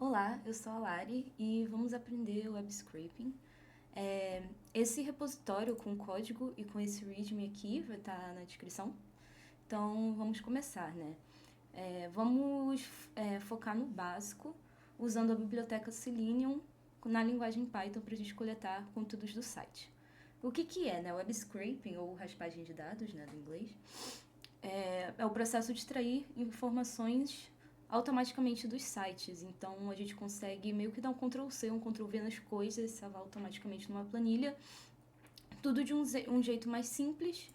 Olá, eu sou a Lari e vamos aprender o web scraping. Esse repositório com código e com esse README aqui vai estar na descrição. Então vamos começar, né? Vamos focar no básico, usando a biblioteca Selenium na linguagem Python para a gente coletar conteúdos do site. O que é, né? Web scraping, ou raspagem de dados, né, do inglês, é o processo de extrair informações automaticamente dos sites. Então a gente consegue meio que dar um Ctrl+C, um Ctrl+V nas coisas, salvar automaticamente numa planilha, tudo de um jeito mais simples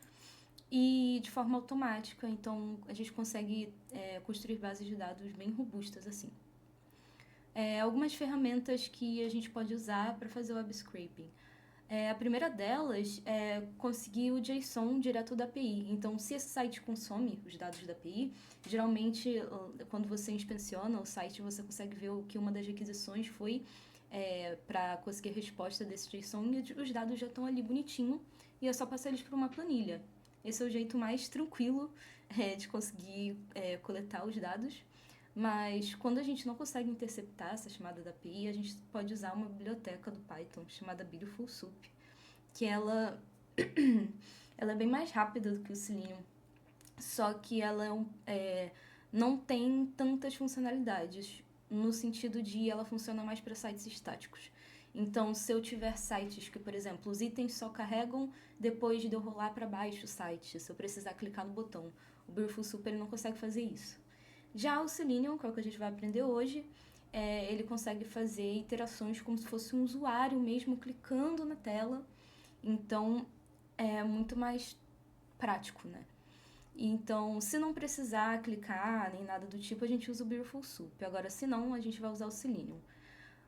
e de forma automática. Então a gente consegue construir bases de dados bem robustas assim. Algumas ferramentas que a gente pode usar para fazer o web scraping. A primeira delas é conseguir o JSON direto da API. Então, se esse site consome os dados da API, geralmente, quando você inspeciona o site, você consegue ver que uma das requisições foi para conseguir a resposta desse JSON e os dados já estão ali bonitinho e é só passar eles para uma planilha. Esse é o jeito mais tranquilo de conseguir coletar os dados. Mas quando a gente não consegue interceptar essa chamada da API, a gente pode usar uma biblioteca do Python chamada Beautiful Soup, que ela, ela é bem mais rápida do que o Selenium, só que ela não tem tantas funcionalidades, no sentido de ela funciona mais para sites estáticos. Então, se eu tiver sites que, por exemplo, os itens só carregam depois de eu rolar para baixo o site, se eu precisar clicar no botão, o Beautiful Soup ele não consegue fazer isso. Já o Selenium, que é o que a gente vai aprender hoje, ele consegue fazer iterações como se fosse um usuário mesmo clicando na tela. Então, é muito mais prático, né? Então, se não precisar clicar nem nada do tipo, a gente usa o Beautiful Soup. Agora, se não, a gente vai usar o Selenium.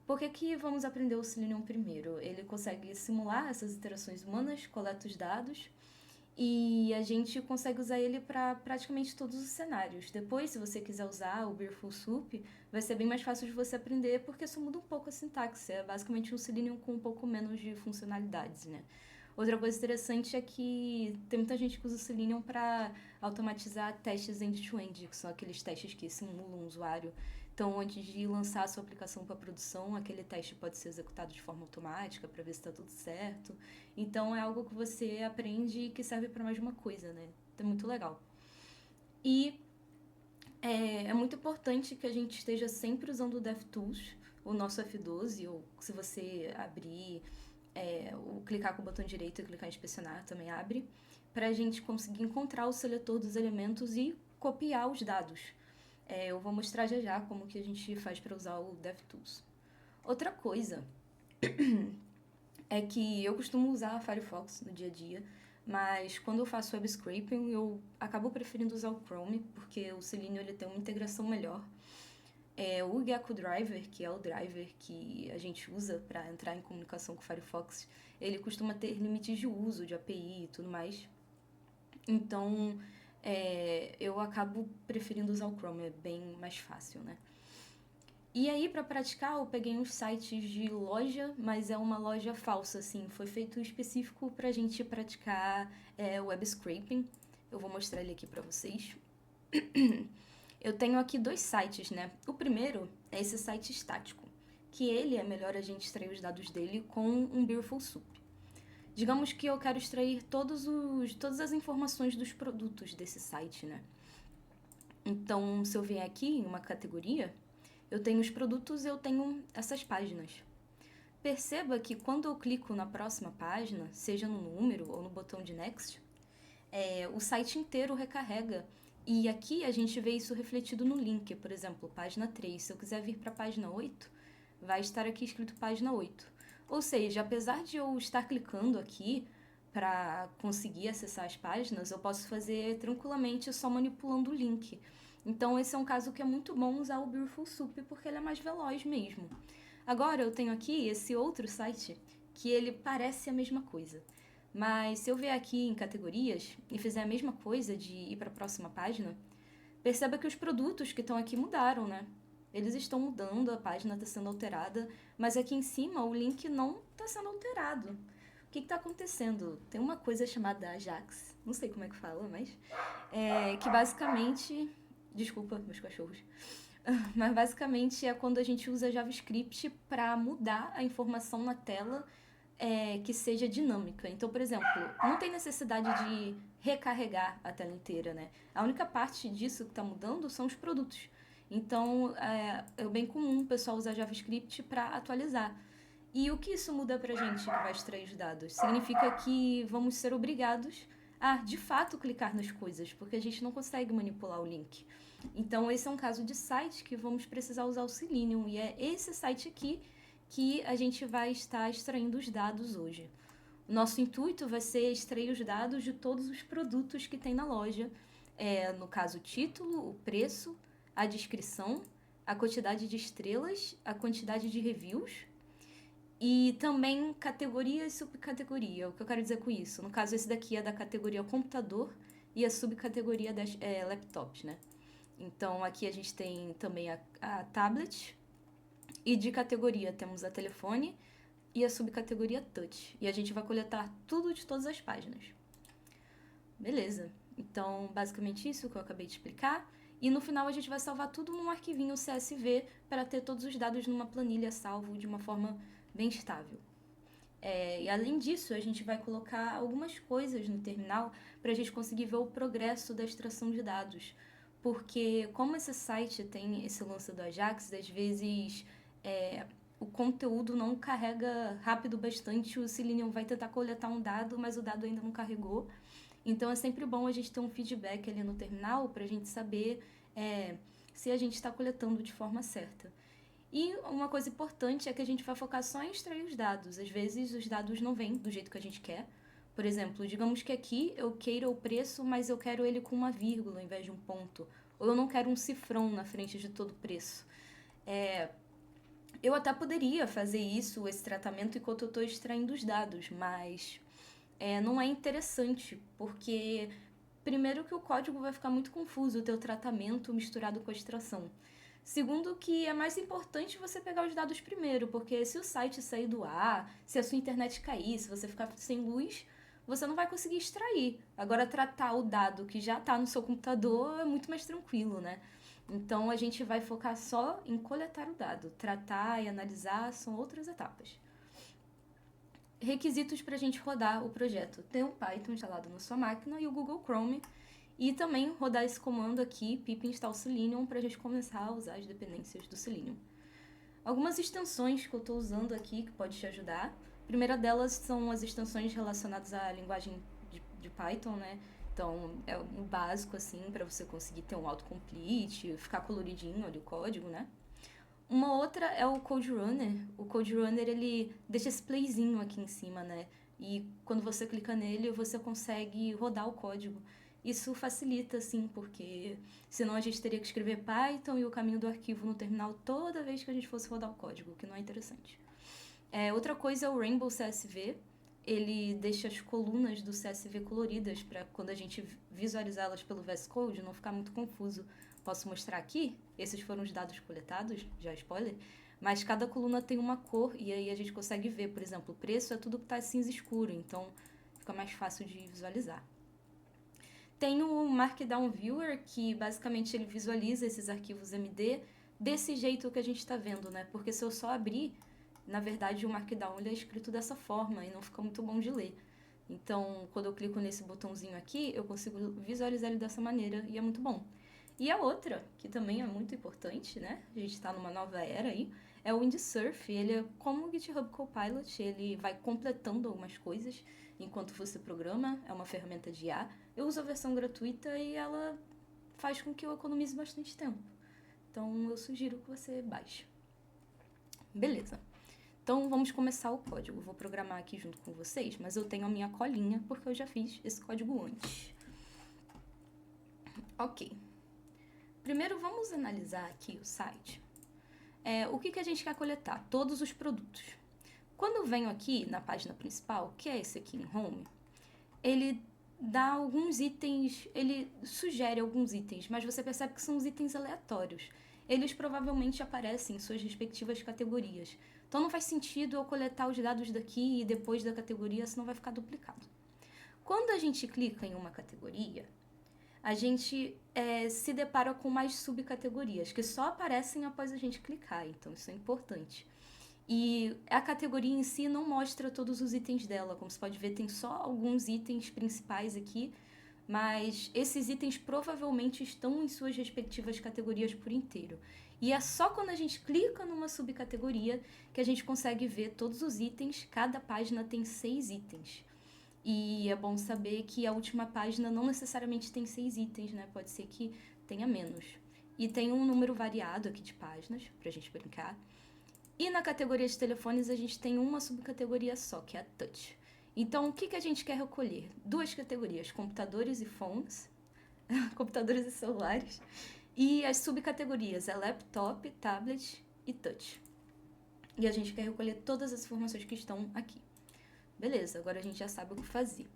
Por que vamos aprender o Selenium primeiro? Ele consegue simular essas interações humanas, coleta os dados e a gente consegue usar ele para praticamente todos os cenários. Depois, se você quiser usar o Beautiful Soup, vai ser bem mais fácil de você aprender porque só muda um pouco a sintaxe. É basicamente um Selenium com um pouco menos de funcionalidades, né? Outra coisa interessante é que tem muita gente que usa o Selenium para automatizar testes end-to-end, que são aqueles testes que simulam um usuário. Então, antes de lançar a sua aplicação para produção, aquele teste pode ser executado de forma automática para ver se está tudo certo. Então, é algo que você aprende e que serve para mais de uma coisa, né? É muito legal. E é muito importante que a gente esteja sempre usando o DevTools, o nosso F12, ou se você abrir ou clicar com o botão direito e clicar em inspecionar, também abre, para a gente conseguir encontrar o seletor dos elementos e copiar os dados. Eu vou mostrar já já como que a gente faz para usar o DevTools. Outra coisa é que eu costumo usar a Firefox no dia a dia, mas quando eu faço web scraping eu acabo preferindo usar o Chrome, porque o Selenium ele tem uma integração melhor. O Gecko Driver, que é o driver que a gente usa para entrar em comunicação com o Firefox, ele costuma ter limites de uso, de API e tudo mais. Então, eu acabo preferindo usar o Chrome, é bem mais fácil, né? E aí, para praticar, eu peguei uns sites de loja, mas é uma loja falsa, assim. Foi feito específico pra gente praticar web scraping. Eu vou mostrar ele aqui pra vocês. Eu tenho aqui dois sites, né? O primeiro é esse site estático, que ele é melhor a gente extrair os dados dele com um Beautiful Soup. Digamos que eu quero extrair todas as informações dos produtos desse site, né? Então, se eu vier aqui em uma categoria, eu tenho os produtos e eu tenho essas páginas. Perceba que quando eu clico na próxima página, seja no número ou no botão de Next, o site inteiro recarrega. E aqui a gente vê isso refletido no link, por exemplo, página 3. Se eu quiser vir para a página 8, vai estar aqui escrito página 8. Ou seja, apesar de eu estar clicando aqui para conseguir acessar as páginas, eu posso fazer tranquilamente só manipulando o link. Então esse é um caso que é muito bom usar o Beautiful Soup porque ele é mais veloz mesmo. Agora eu tenho aqui esse outro site que ele parece a mesma coisa. Mas se eu vier aqui em categorias e fizer a mesma coisa de ir para a próxima página, perceba que os produtos que estão aqui mudaram, né? Eles estão mudando, a página está sendo alterada, mas aqui em cima o link não está sendo alterado. O que está acontecendo? Tem uma coisa chamada Ajax, não sei como é que fala, mas que basicamente... Desculpa, meus cachorros. Mas basicamente é quando a gente usa JavaScript para mudar a informação na tela que seja dinâmica. Então, por exemplo, não tem necessidade de recarregar a tela inteira, né? A única parte disso que está mudando são os produtos. Então, é bem comum o pessoal usar JavaScript para atualizar. E o que isso muda para a gente que vai extrair os dados? Significa que vamos ser obrigados a, de fato, clicar nas coisas, porque a gente não consegue manipular o link. Então, esse é um caso de site que vamos precisar usar o Selenium, e é esse site aqui que a gente vai estar extraindo os dados hoje. O nosso intuito vai ser extrair os dados de todos os produtos que tem na loja, no caso, o título, o preço, a descrição, a quantidade de estrelas, a quantidade de reviews, e também categoria e subcategoria. O que eu quero dizer com isso? No caso, esse daqui é da categoria computador e a subcategoria das laptops, né? Então, aqui a gente tem também a tablet. E de categoria temos a telefone e a subcategoria touch. E a gente vai coletar tudo de todas as páginas. Beleza. Então, basicamente isso que eu acabei de explicar. E no final a gente vai salvar tudo num arquivinho CSV para ter todos os dados numa planilha salvo de uma forma bem estável. E além disso, a gente vai colocar algumas coisas no terminal para a gente conseguir ver o progresso da extração de dados. Porque como esse site tem esse lance do Ajax, às vezes o conteúdo não carrega rápido bastante, o Selenium vai tentar coletar um dado, mas o dado ainda não carregou. Então é sempre bom a gente ter um feedback ali no terminal para a gente saber se a gente está coletando de forma certa. E uma coisa importante é que a gente vai focar só em extrair os dados. Às vezes os dados não vêm do jeito que a gente quer. Por exemplo, digamos que aqui eu queira o preço, mas eu quero ele com uma vírgula ao invés de um ponto. Ou eu não quero um cifrão na frente de todo o preço. Eu até poderia fazer esse tratamento enquanto eu estou extraindo os dados, mas não é interessante, porque primeiro que o código vai ficar muito confuso, o teu tratamento misturado com a extração. Segundo que é mais importante você pegar os dados primeiro, porque se o site sair do ar, se a sua internet cair, se você ficar sem luz, você não vai conseguir extrair. Agora, tratar o dado que já está no seu computador é muito mais tranquilo, né? Então, a gente vai focar só em coletar o dado. Tratar e analisar são outras etapas. Requisitos para a gente rodar o projeto. Ter o Python instalado na sua máquina e o Google Chrome. E também rodar esse comando aqui, pip install Selenium, para a gente começar a usar as dependências do Selenium. Algumas extensões que eu estou usando aqui que pode te ajudar. A primeira delas são as extensões relacionadas à linguagem de Python, né? Então, é o básico, assim, para você conseguir ter um autocomplete, ficar coloridinho ali o código, né? Uma outra é o Code Runner. O Code Runner, ele deixa esse playzinho aqui em cima, né? E quando você clica nele, você consegue rodar o código. Isso facilita, sim, porque senão a gente teria que escrever Python e o caminho do arquivo no terminal toda vez que a gente fosse rodar o código, o que não é interessante. Outra coisa é o Rainbow CSV. Ele deixa as colunas do CSV coloridas para quando a gente visualizá-las pelo VS Code não ficar muito confuso. Posso mostrar aqui? Esses foram os dados coletados, já spoiler. Mas cada coluna tem uma cor e aí a gente consegue ver, por exemplo, o preço é tudo que está cinza escuro, então fica mais fácil de visualizar. Tem o Markdown Viewer, que basicamente ele visualiza esses arquivos MD desse jeito que a gente está vendo, né? Porque se eu só abrir, na verdade o Markdown ele é escrito dessa forma e não fica muito bom de ler. Então, quando eu clico nesse botãozinho aqui, eu consigo visualizar ele dessa maneira e é muito bom. E a outra, que também é muito importante, né? A gente está numa nova era aí, é o Windsurf. Ele é como o GitHub Copilot, ele vai completando algumas coisas enquanto você programa, é uma ferramenta de IA. Eu uso a versão gratuita e ela faz com que eu economize bastante tempo. Então, eu sugiro que você baixe. Beleza. Então, vamos começar o código. Eu vou programar aqui junto com vocês, mas eu tenho a minha colinha, porque eu já fiz esse código antes. Ok. Primeiro, vamos analisar aqui o site. O que a gente quer coletar? Todos os produtos. Quando eu venho aqui na página principal, que é esse aqui em Home, ele dá alguns itens, ele sugere alguns itens, mas você percebe que são os itens aleatórios. Eles provavelmente aparecem em suas respectivas categorias. Então não faz sentido eu coletar os dados daqui e depois da categoria, senão vai ficar duplicado. Quando a gente clica em uma categoria, a gente se depara com mais subcategorias, que só aparecem após a gente clicar, então isso é importante. E a categoria em si não mostra todos os itens dela, como você pode ver, tem só alguns itens principais aqui, mas esses itens provavelmente estão em suas respectivas categorias por inteiro. E é só quando a gente clica numa subcategoria que a gente consegue ver todos os itens. Cada página tem 6 itens. E é bom saber que a última página não necessariamente tem 6 itens, né? Pode ser que tenha menos. E tem um número variado aqui de páginas, pra gente brincar. E na categoria de telefones a gente tem uma subcategoria só, que é a Touch. Então, o que a gente quer recolher? 2 categorias, computadores e phones, computadores e celulares, e as subcategorias é laptop, tablet e touch. E a gente quer recolher todas as informações que estão aqui. Beleza, agora a gente já sabe o que fazer.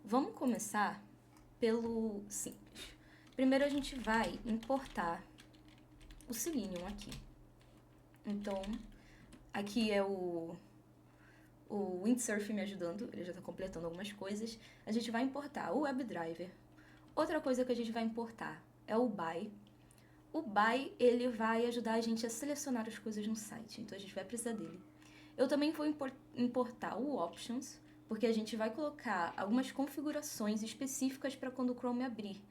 Vamos começar pelo simples. Primeiro a gente vai importar o Selenium aqui. Então, aqui é o Windsurf me ajudando, ele já está completando algumas coisas. A gente vai importar o WebDriver. Outra coisa que a gente vai importar é o By. O By, ele vai ajudar a gente a selecionar as coisas no site, então a gente vai precisar dele. Eu também vou importar o Options, porque a gente vai colocar algumas configurações específicas para quando o Chrome abrir.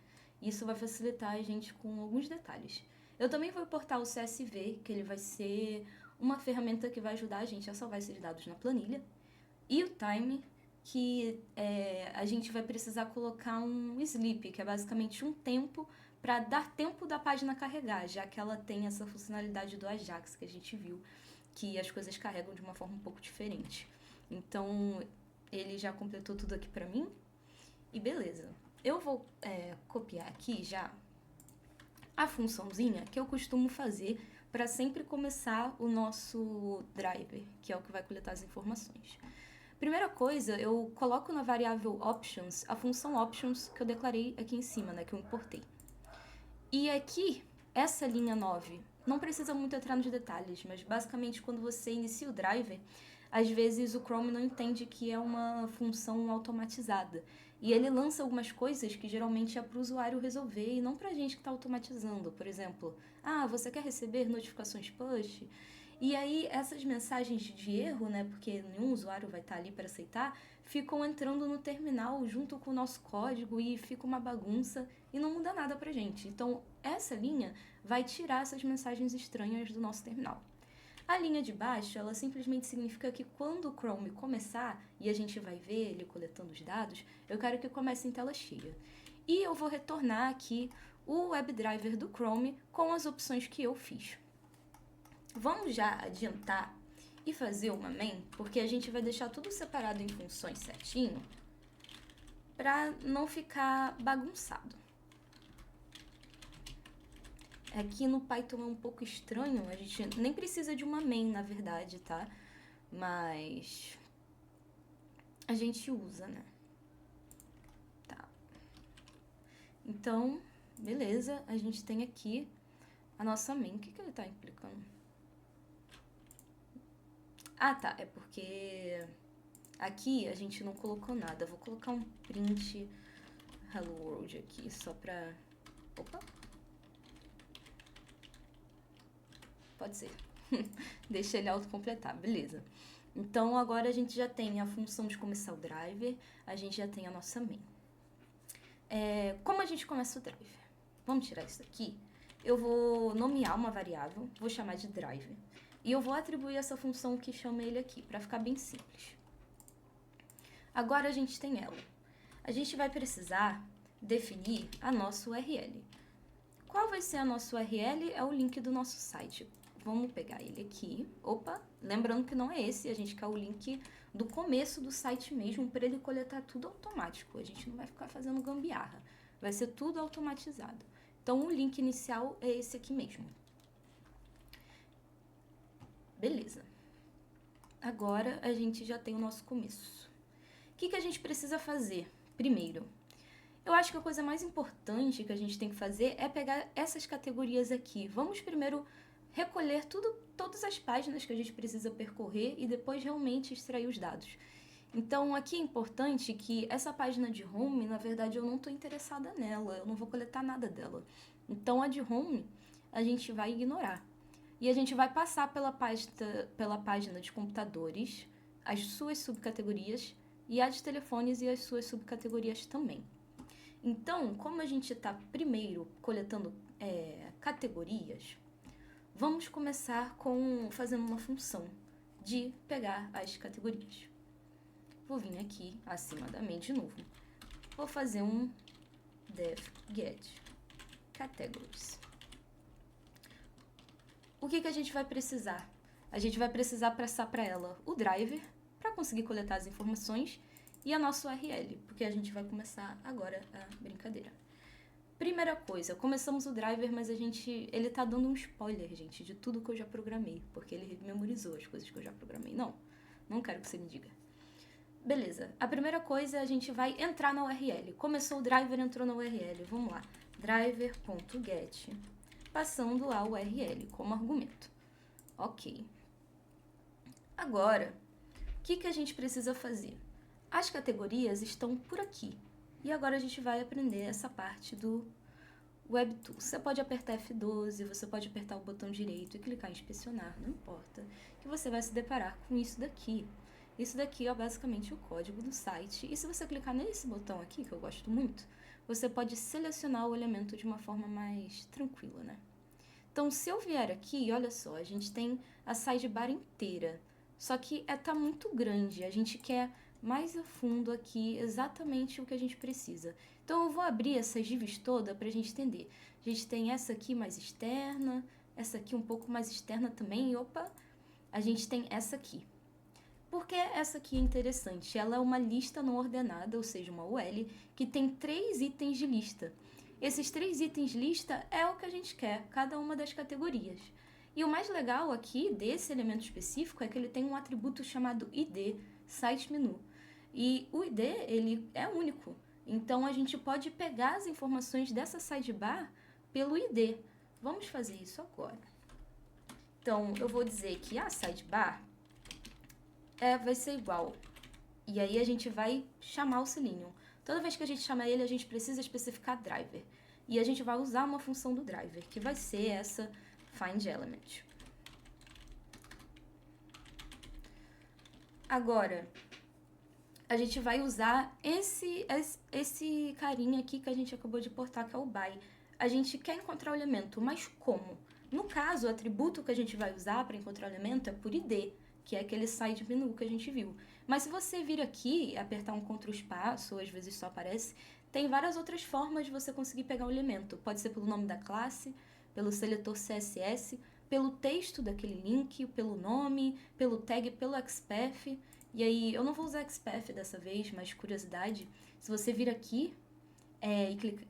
Isso vai facilitar a gente com alguns detalhes. Eu também vou importar o CSV, que ele vai ser uma ferramenta que vai ajudar a gente a salvar esses dados na planilha. E o Time, que a gente vai precisar colocar um sleep, que é basicamente um tempo para dar tempo da página carregar, já que ela tem essa funcionalidade do Ajax que a gente viu, que as coisas carregam de uma forma um pouco diferente. Então, ele já completou tudo aqui para mim. E beleza. Eu vou copiar aqui já a funçãozinha que eu costumo fazer para sempre começar o nosso driver, que é o que vai coletar as informações. Primeira coisa, eu coloco na variável options a função options que eu declarei aqui em cima, né, que eu importei. E aqui, essa linha 9, não precisa muito entrar nos detalhes, mas basicamente quando você inicia o driver, às vezes o Chrome não entende que é uma função automatizada. E ele lança algumas coisas que geralmente é para o usuário resolver e não para a gente que está automatizando. Por exemplo, você quer receber notificações push? E aí essas mensagens de erro, né, porque nenhum usuário vai estar ali para aceitar, ficam entrando no terminal junto com o nosso código e fica uma bagunça e não muda nada pra gente. Então, essa linha vai tirar essas mensagens estranhas do nosso terminal. A linha de baixo, ela simplesmente significa que quando o Chrome começar, e a gente vai ver ele coletando os dados, eu quero que comece em tela cheia. E eu vou retornar aqui o WebDriver do Chrome com as opções que eu fiz. Vamos já adiantar e fazer uma main, porque a gente vai deixar tudo separado em funções certinho, para não ficar bagunçado. Aqui no Python é um pouco estranho, a gente nem precisa de uma main, na verdade, tá? Mas a gente usa, né? Tá. Então, beleza, a gente tem aqui a nossa main. O que ele tá implicando? Tá, é porque aqui a gente não colocou nada. Eu vou colocar um print hello world aqui, só pra... Opa! Pode ser. Deixa ele autocompletar, beleza. Então, agora a gente já tem a função de começar o driver, a gente já tem a nossa main. Como a gente começa o driver? Vamos tirar isso aqui. Eu vou nomear uma variável, vou chamar de driver, e eu vou atribuir essa função que chama ele aqui, para ficar bem simples. Agora a gente tem ela. A gente vai precisar definir a nossa URL. Qual vai ser a nossa URL? É o link do nosso site. Vamos pegar ele aqui. Opa, lembrando que não é esse, a gente quer o link do começo do site mesmo, para ele coletar tudo automático. A gente não vai ficar fazendo gambiarra. Vai ser tudo automatizado. Então, o link inicial é esse aqui mesmo. Beleza. Agora, a gente já tem o nosso começo. O que a gente precisa fazer? Primeiro, eu acho que a coisa mais importante que a gente tem que fazer é pegar essas categorias aqui. Vamos primeiro recolher todas as páginas que a gente precisa percorrer e depois realmente extrair os dados. Então, aqui é importante que essa página de home, na verdade, eu não estou interessada nela, eu não vou coletar nada dela. Então, a de home, a gente vai ignorar. E a gente vai passar pela página de computadores, as suas subcategorias, e a de telefones e as suas subcategorias também. Então, como a gente está primeiro coletando categorias, vamos começar fazendo uma função de pegar as categorias. Vou vir aqui acima da main de novo. Vou fazer um def get categories. O que a gente vai precisar? A gente vai precisar passar para ela o driver para conseguir coletar as informações e a nossa URL, porque a gente vai começar agora a brincadeira. Primeira coisa, começamos o driver, mas ele tá dando um spoiler, gente, de tudo que eu já programei, porque ele memorizou as coisas que eu já programei. Não quero que você me diga. Beleza, a primeira coisa a gente vai entrar na URL. Começou o driver, entrou na URL. Vamos lá, driver.get, passando a URL como argumento. Ok. Agora, o que a gente precisa fazer? As categorias estão por aqui. E agora a gente vai aprender essa parte do WebTools. Você pode apertar F12, você pode apertar o botão direito e clicar em inspecionar, não importa, que você vai se deparar com isso daqui. Isso daqui é basicamente o código do site. E se você clicar nesse botão aqui, que eu gosto muito, você pode selecionar o elemento de uma forma mais tranquila, né? Então, se eu vier aqui, olha só, a gente tem a sidebar inteira. Só que tá muito grande, a gente quer mais a fundo aqui exatamente o que a gente precisa. Então, eu vou abrir essas divs todas para a gente entender. A gente tem essa aqui mais externa, essa aqui um pouco mais externa também, e opa, a gente tem essa aqui. Por que essa aqui é interessante? Ela é uma lista não ordenada, ou seja, uma UL, que tem 3 itens de lista. Esses 3 itens de lista é o que a gente quer, cada uma das categorias. E o mais legal aqui desse elemento específico é que ele tem um atributo chamado ID, Site Menu. E o ID, ele é único. Então, a gente pode pegar as informações dessa sidebar pelo ID. Vamos fazer isso agora. Então, eu vou dizer que a sidebar vai ser igual. E aí, a gente vai chamar o Selenium. Toda vez que a gente chama ele, a gente precisa especificar driver. E a gente vai usar uma função do driver, que vai ser essa findElement. Agora, a gente vai usar esse carinha aqui que a gente acabou de portar, que é o by. A gente quer encontrar o elemento, mas como? No caso, o atributo que a gente vai usar para encontrar o elemento é por ID, que é aquele side menu que a gente viu. Mas se você vir aqui, apertar um Ctrl espaço, ou às vezes só aparece, tem várias outras formas de você conseguir pegar o elemento. Pode ser pelo nome da classe, pelo seletor CSS, pelo texto daquele link, pelo nome, pelo tag, pelo XPath. E aí, eu não vou usar XPath dessa vez, mas curiosidade, se você vir aqui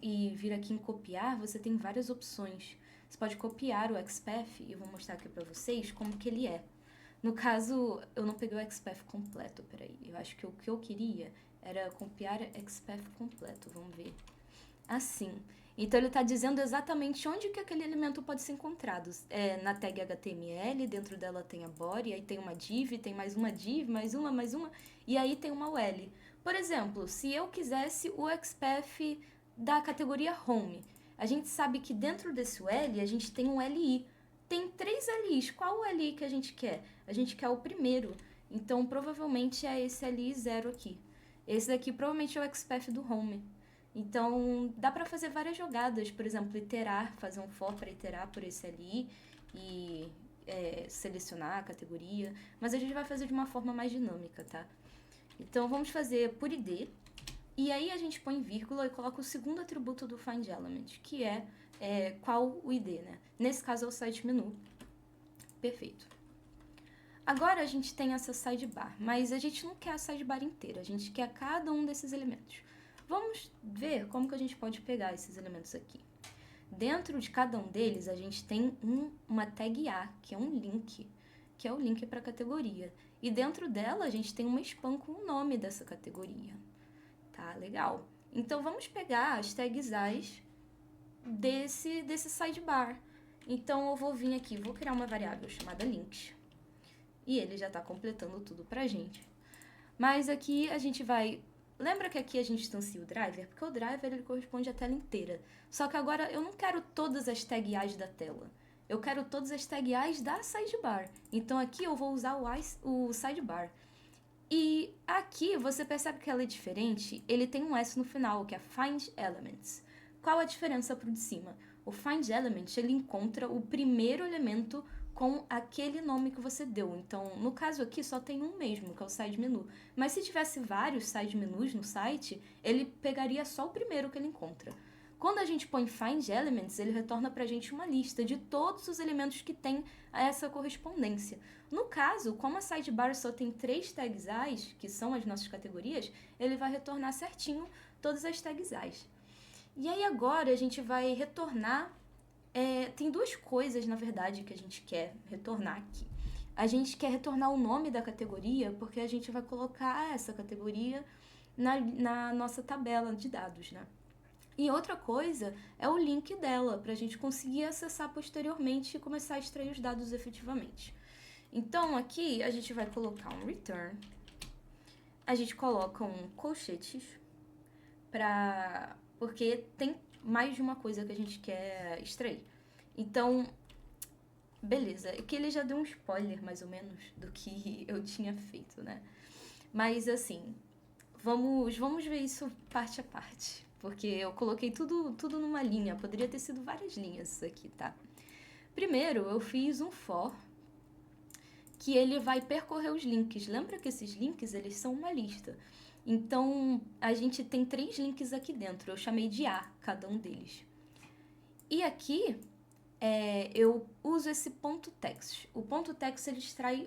e vir aqui em copiar, você tem várias opções. Você pode copiar o XPath, e eu vou mostrar aqui para vocês como que ele é. No caso, eu não peguei o XPath completo, peraí. Eu acho que o que eu queria era copiar XPath completo, vamos ver. Assim. Então, ele está dizendo exatamente onde que aquele elemento pode ser encontrado. Na tag HTML, dentro dela tem a body, aí tem uma div, tem mais uma div, mais uma, e aí tem uma UL. Por exemplo, se eu quisesse o XPath da categoria Home, a gente sabe que dentro desse UL a gente tem um LI. Tem 3 LIs. Qual o LI que a gente quer? A gente quer o primeiro. Então, provavelmente é esse LI 0 aqui. Esse daqui provavelmente é o XPath do Home. Então, dá para fazer várias jogadas, por exemplo, iterar, fazer um for para iterar por esse ali e selecionar a categoria, mas a gente vai fazer de uma forma mais dinâmica, tá? Então, vamos fazer por ID, e aí a gente põe vírgula e coloca o segundo atributo do findElement, que é qual o ID, né? Nesse caso é o site menu. Perfeito. Agora a gente tem essa sidebar, mas a gente não quer a sidebar inteira, a gente quer cada um desses elementos. Vamos ver como que a gente pode pegar esses elementos aqui. Dentro de cada um deles, a gente tem uma tag A, que é um link, que é o link para a categoria. E dentro dela, a gente tem uma spam com o nome dessa categoria. Tá, legal. Então, vamos pegar as tags A's desse sidebar. Então, eu vou vir aqui, vou criar uma variável chamada links. E ele já está completando tudo pra gente. Mas aqui a gente vai... Lembra que aqui a gente instancia o driver? Porque o driver ele corresponde à tela inteira. Só que agora eu não quero todas as tag I's da tela. Eu quero todas as tag I's da sidebar. Então aqui eu vou usar o sidebar. E aqui você percebe que ela é diferente. Ele tem um S no final, que é Find Elements. Qual a diferença para o de cima? O Find Element, ele encontra o primeiro elemento com aquele nome que você deu. Então, no caso aqui, só tem um mesmo, que é o side menu. Mas se tivesse vários side menus no site, ele pegaria só o primeiro que ele encontra. Quando a gente põe Find Elements, ele retorna para a gente uma lista de todos os elementos que tem a essa correspondência. No caso, como a sidebar só tem 3 tags I's, que são as nossas categorias, ele vai retornar certinho todas as tags I's. E aí agora a gente vai retornar... tem 2 coisas, na verdade, que a gente quer retornar aqui. A gente quer retornar o nome da categoria, porque a gente vai colocar essa categoria na nossa tabela de dados, né? E outra coisa é o link dela, para a gente conseguir acessar posteriormente e começar a extrair os dados efetivamente. Então, aqui a gente vai colocar um return, a gente coloca um colchetes, porque tem mais de uma coisa que a gente quer extrair. Então, beleza, aqui ele já deu um spoiler, mais ou menos, do que eu tinha feito, né? Mas, assim, vamos ver isso parte a parte, porque eu coloquei tudo numa linha, poderia ter sido várias linhas aqui, tá? Primeiro, eu fiz um for, que ele vai percorrer os links. Lembra que esses links, eles são uma lista. Então, a gente tem 3 links aqui dentro. Eu chamei de A, cada um deles. E aqui, eu uso esse ponto text. O ponto text, ele extrai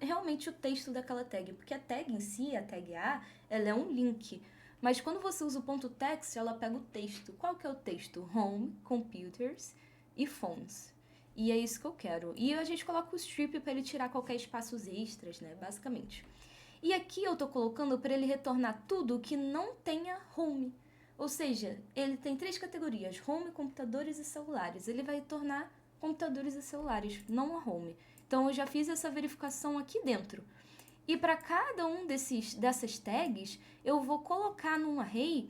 realmente o texto daquela tag. Porque a tag em si, a tag A, ela é um link. Mas quando você usa o ponto text, ela pega o texto. Qual que é o texto? Home, computers e phones. E é isso que eu quero. E a gente coloca o strip para ele tirar qualquer espaços extras, né? Basicamente. E aqui eu tô colocando para ele retornar tudo que não tenha home. Ou seja, ele tem 3 categorias: home, computadores e celulares. Ele vai retornar computadores e celulares, não a home. Então eu já fiz essa verificação aqui dentro. E para cada um dessas tags, eu vou colocar num array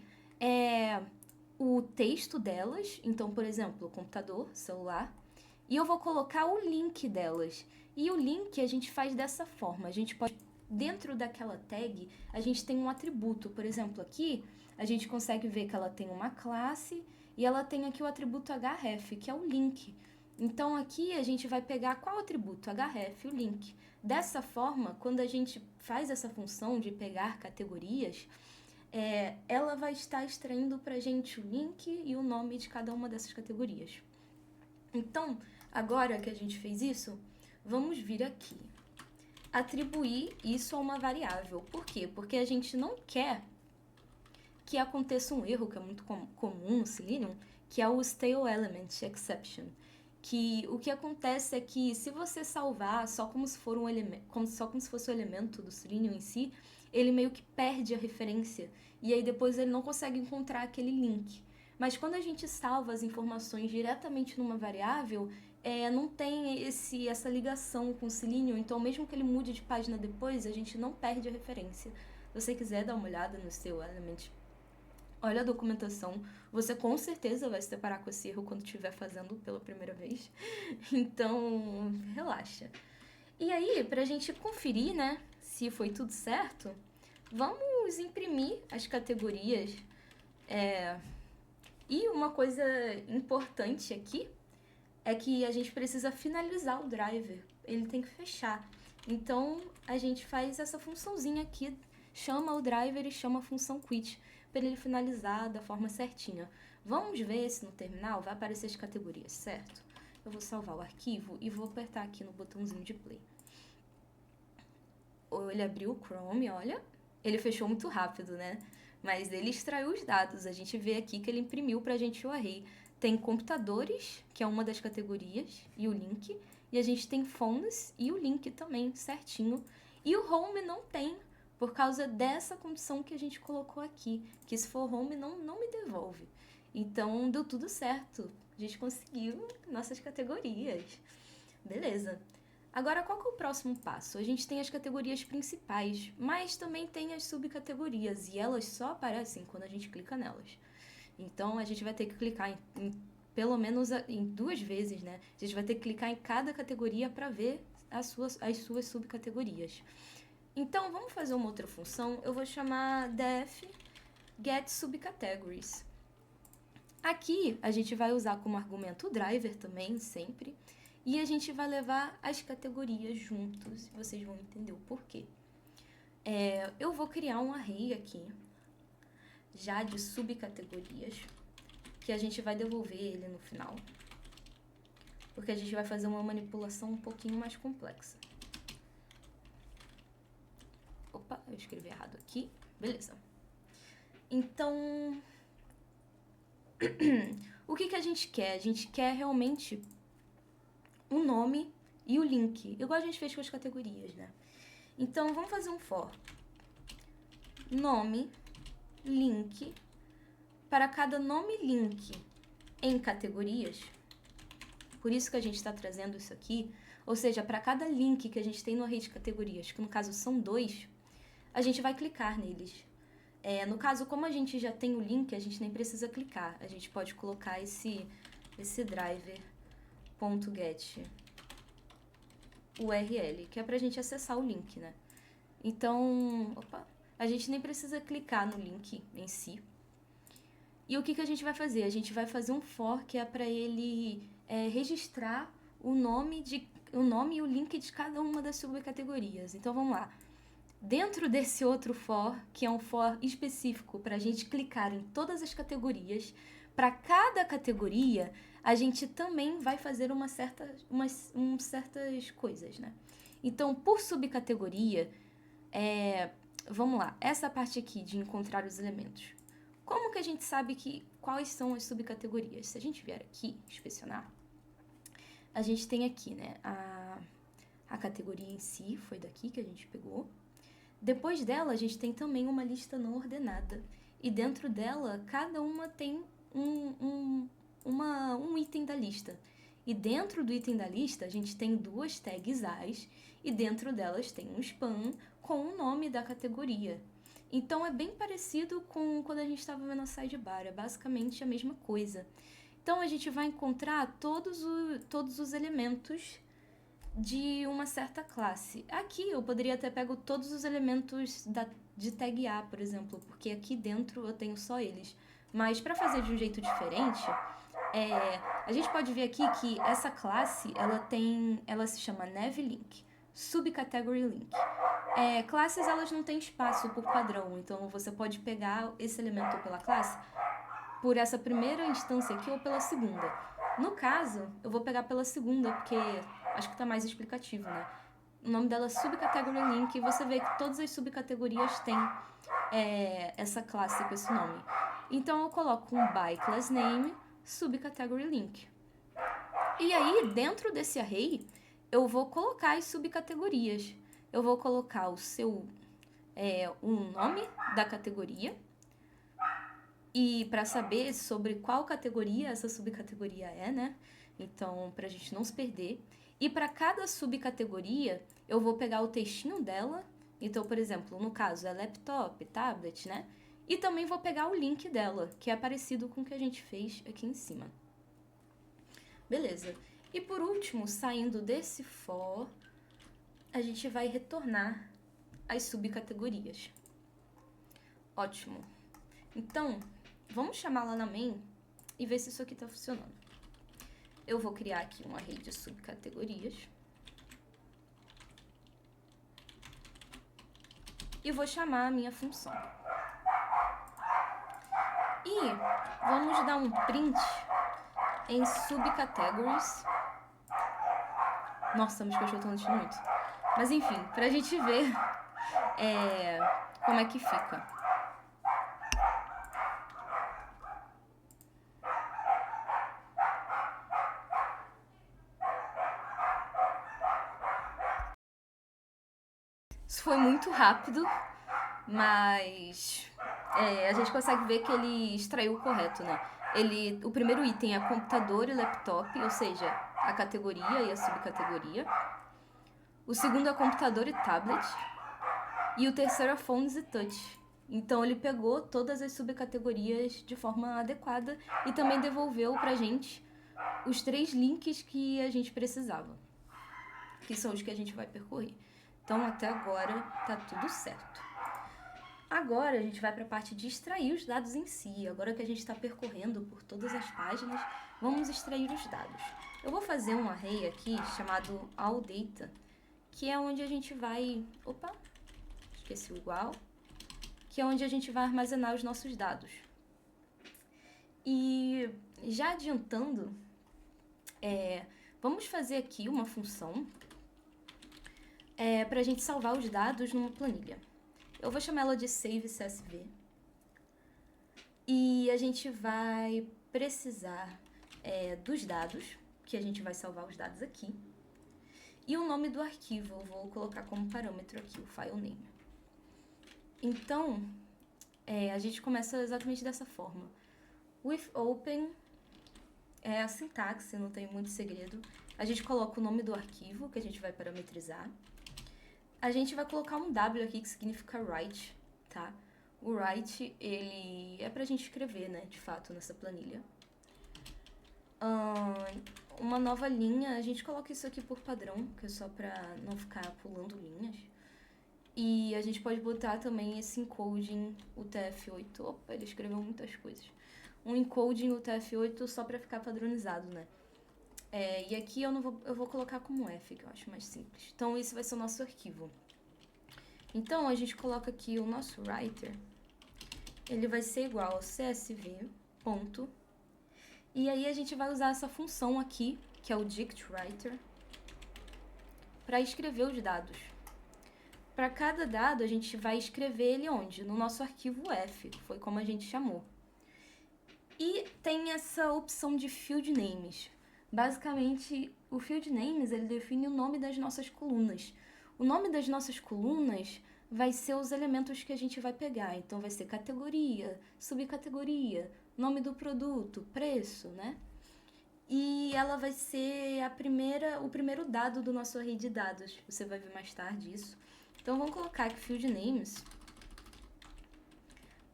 o texto delas. Então, por exemplo, computador, celular. E eu vou colocar o link delas. E o link a gente faz dessa forma. A gente pode, dentro daquela tag, a gente tem um atributo. Por exemplo, aqui, a gente consegue ver que ela tem uma classe e ela tem aqui o atributo href, que é o link. Então, aqui a gente vai pegar qual atributo? Href, o link. Dessa forma, quando a gente faz essa função de pegar categorias, ela vai estar extraindo para a gente o link e o nome de cada uma dessas categorias. Então, agora que a gente fez isso, vamos vir aqui. Atribuir isso a uma variável. Por quê? Porque a gente não quer que aconteça um erro que é muito comum no Selenium, que é o stale element exception. Que o que acontece é que se você salvar só como se for só como se fosse o elemento do Selenium em si, ele meio que perde a referência e aí depois ele não consegue encontrar aquele link. Mas quando a gente salva as informações diretamente numa variável, não tem essa ligação com o Selenium, então mesmo que ele mude de página depois, a gente não perde a referência. Se você quiser dar uma olhada no seu element, olha a documentação, você com certeza vai se deparar com esse erro quando estiver fazendo pela primeira vez. Então, relaxa. E aí, pra gente conferir, né, se foi tudo certo, vamos imprimir as categorias. E uma coisa importante aqui é que a gente precisa finalizar o driver. Ele tem que fechar. Então, a gente faz essa funçãozinha aqui, chama o driver e chama a função quit, para ele finalizar da forma certinha. Vamos ver se no terminal vai aparecer as categorias, certo? Eu vou salvar o arquivo e vou apertar aqui no botãozinho de play. Ele abriu o Chrome, olha. Ele fechou muito rápido, né? Mas ele extraiu os dados. A gente vê aqui que ele imprimiu pra gente o array. Tem computadores, que é uma das categorias, e o link. E a gente tem phones e o link também, certinho. E o home não tem, por causa dessa condição que a gente colocou aqui. Que se for home, não me devolve. Então, deu tudo certo. A gente conseguiu nossas categorias. Beleza. Agora, qual que é o próximo passo? A gente tem as categorias principais, mas também tem as subcategorias, e elas só aparecem quando a gente clica nelas. Então, a gente vai ter que clicar em pelo menos em 2 vezes, né? A gente vai ter que clicar em cada categoria para ver as suas subcategorias. Então, vamos fazer uma outra função. Eu vou chamar def get subcategories. Aqui, a gente vai usar como argumento o driver também, sempre. E a gente vai levar as categorias juntos, e vocês vão entender o porquê. Eu vou criar um array aqui, já de subcategorias, que a gente vai devolver ele no final, porque a gente vai fazer uma manipulação um pouquinho mais complexa. Opa, eu escrevi errado aqui. Beleza. Então, o que a gente quer? A gente quer realmente um nome e o link, igual a gente fez com as categorias, né? Então, vamos fazer um for. Nome, link, para cada nome link em categorias. Por isso que a gente está trazendo isso aqui. Ou seja, para cada link que a gente tem no array de categorias, que no caso são 2, a gente vai clicar neles. No caso, como a gente já tem o link, a gente nem precisa clicar. A gente pode colocar esse driver.get URL, que é pra gente acessar o link, né? Então, a gente nem precisa clicar no link em si. E o que a gente vai fazer? A gente vai fazer um for que é para ele registrar o nome e o link de cada uma das subcategorias. Então, vamos lá. Dentro desse outro for, que é um for específico para a gente clicar em todas as categorias, para cada categoria, a gente também vai fazer certas coisas, né? Então, por subcategoria, vamos lá, essa parte aqui de encontrar os elementos. Como que a gente sabe quais são as subcategorias? Se a gente vier aqui, inspecionar, a gente tem aqui, né, a categoria em si, foi daqui que a gente pegou. Depois dela, a gente tem também uma lista não ordenada. E dentro dela, cada uma tem um item da lista. E dentro do item da lista, a gente tem 2 tags as, e dentro delas tem um span com o nome da categoria. Então, é bem parecido com quando a gente estava vendo a sidebar, é basicamente a mesma coisa. Então, a gente vai encontrar todos os elementos de uma certa classe. Aqui, eu poderia ter pego todos os elementos de tag A, por exemplo, porque aqui dentro eu tenho só eles. Mas, para fazer de um jeito diferente, a gente pode ver aqui que essa classe, ela se chama NavLink, Subcategory Link. Classes, elas não têm espaço por padrão, então você pode pegar esse elemento pela classe por essa primeira instância aqui ou pela segunda. No caso, eu vou pegar pela segunda, porque acho que tá mais explicativo, né? O nome dela é Subcategory Link e você vê que todas as subcategorias têm essa classe com esse nome. Então, eu coloco um by class name Subcategory Link. E aí, dentro desse array, eu vou colocar as subcategorias. Eu vou colocar um nome da categoria. E para saber sobre qual categoria essa subcategoria é, né? Então, pra gente não se perder. E para cada subcategoria, eu vou pegar o textinho dela. Então, por exemplo, no caso é laptop, tablet, né? E também vou pegar o link dela, que é parecido com o que a gente fez aqui em cima. Beleza. E por último, saindo desse for, a gente vai retornar as subcategorias. Ótimo. Então, vamos chamar lá na main e ver se isso aqui está funcionando. Eu vou criar aqui um array de subcategorias. E vou chamar a minha função. E vamos dar um print em subcategories. Nossa, meus cachorros estão latindo muito. Mas enfim, pra gente ver como é que fica. Isso foi muito rápido, mas a gente consegue ver que ele extraiu o correto, né? O primeiro item é computador e laptop, ou seja, a categoria e a subcategoria. O segundo é computador e tablet. E o terceiro é phones e touch. Então ele pegou todas as subcategorias de forma adequada e também devolveu pra gente os 3 links que a gente precisava, que são os que a gente vai percorrer. Então até agora tá tudo certo. Agora a gente vai para a parte de extrair os dados em si. Agora que a gente está percorrendo por todas as páginas, vamos extrair os dados. Eu vou fazer um array aqui chamado allData, que é onde a gente vai... Opa, esqueci o igual. Que é onde a gente vai armazenar os nossos dados. E já adiantando, vamos fazer aqui uma função para a gente salvar os dados numa planilha. Eu vou chamar ela de SaveCSV. E a gente vai precisar dos dados, que a gente vai salvar os dados aqui. E o nome do arquivo, eu vou colocar como parâmetro aqui, o file name. Então, a gente começa exatamente dessa forma. With open, é a sintaxe, não tem muito segredo. A gente coloca o nome do arquivo, que a gente vai parametrizar. A gente vai colocar um W aqui, que significa write, tá? O write, ele é pra gente escrever, né, de fato, nessa planilha. Uma nova linha, a gente coloca isso aqui por padrão, que é só pra não ficar pulando linhas. E a gente pode botar também esse encoding UTF-8. Opa, ele escreveu muitas coisas. Um encoding UTF-8 só pra ficar padronizado, né? E aqui eu vou colocar como F, que eu acho mais simples. Então, esse vai ser o nosso arquivo. Então, a gente coloca aqui o nosso writer. Ele vai ser igual ao CSV, ponto. E aí, a gente vai usar essa função aqui, que é o dictWriter, para escrever os dados. Para cada dado, a gente vai escrever ele onde? No nosso arquivo F, foi como a gente chamou. E tem essa opção de field names. Basicamente, o field names, ele define o nome das nossas colunas. O nome das nossas colunas vai ser os elementos que a gente vai pegar. Então, vai ser categoria, subcategoria, nome do produto, preço, né? E ela vai ser o primeiro dado do nosso array de dados. Você vai ver mais tarde isso. Então, vamos colocar que field names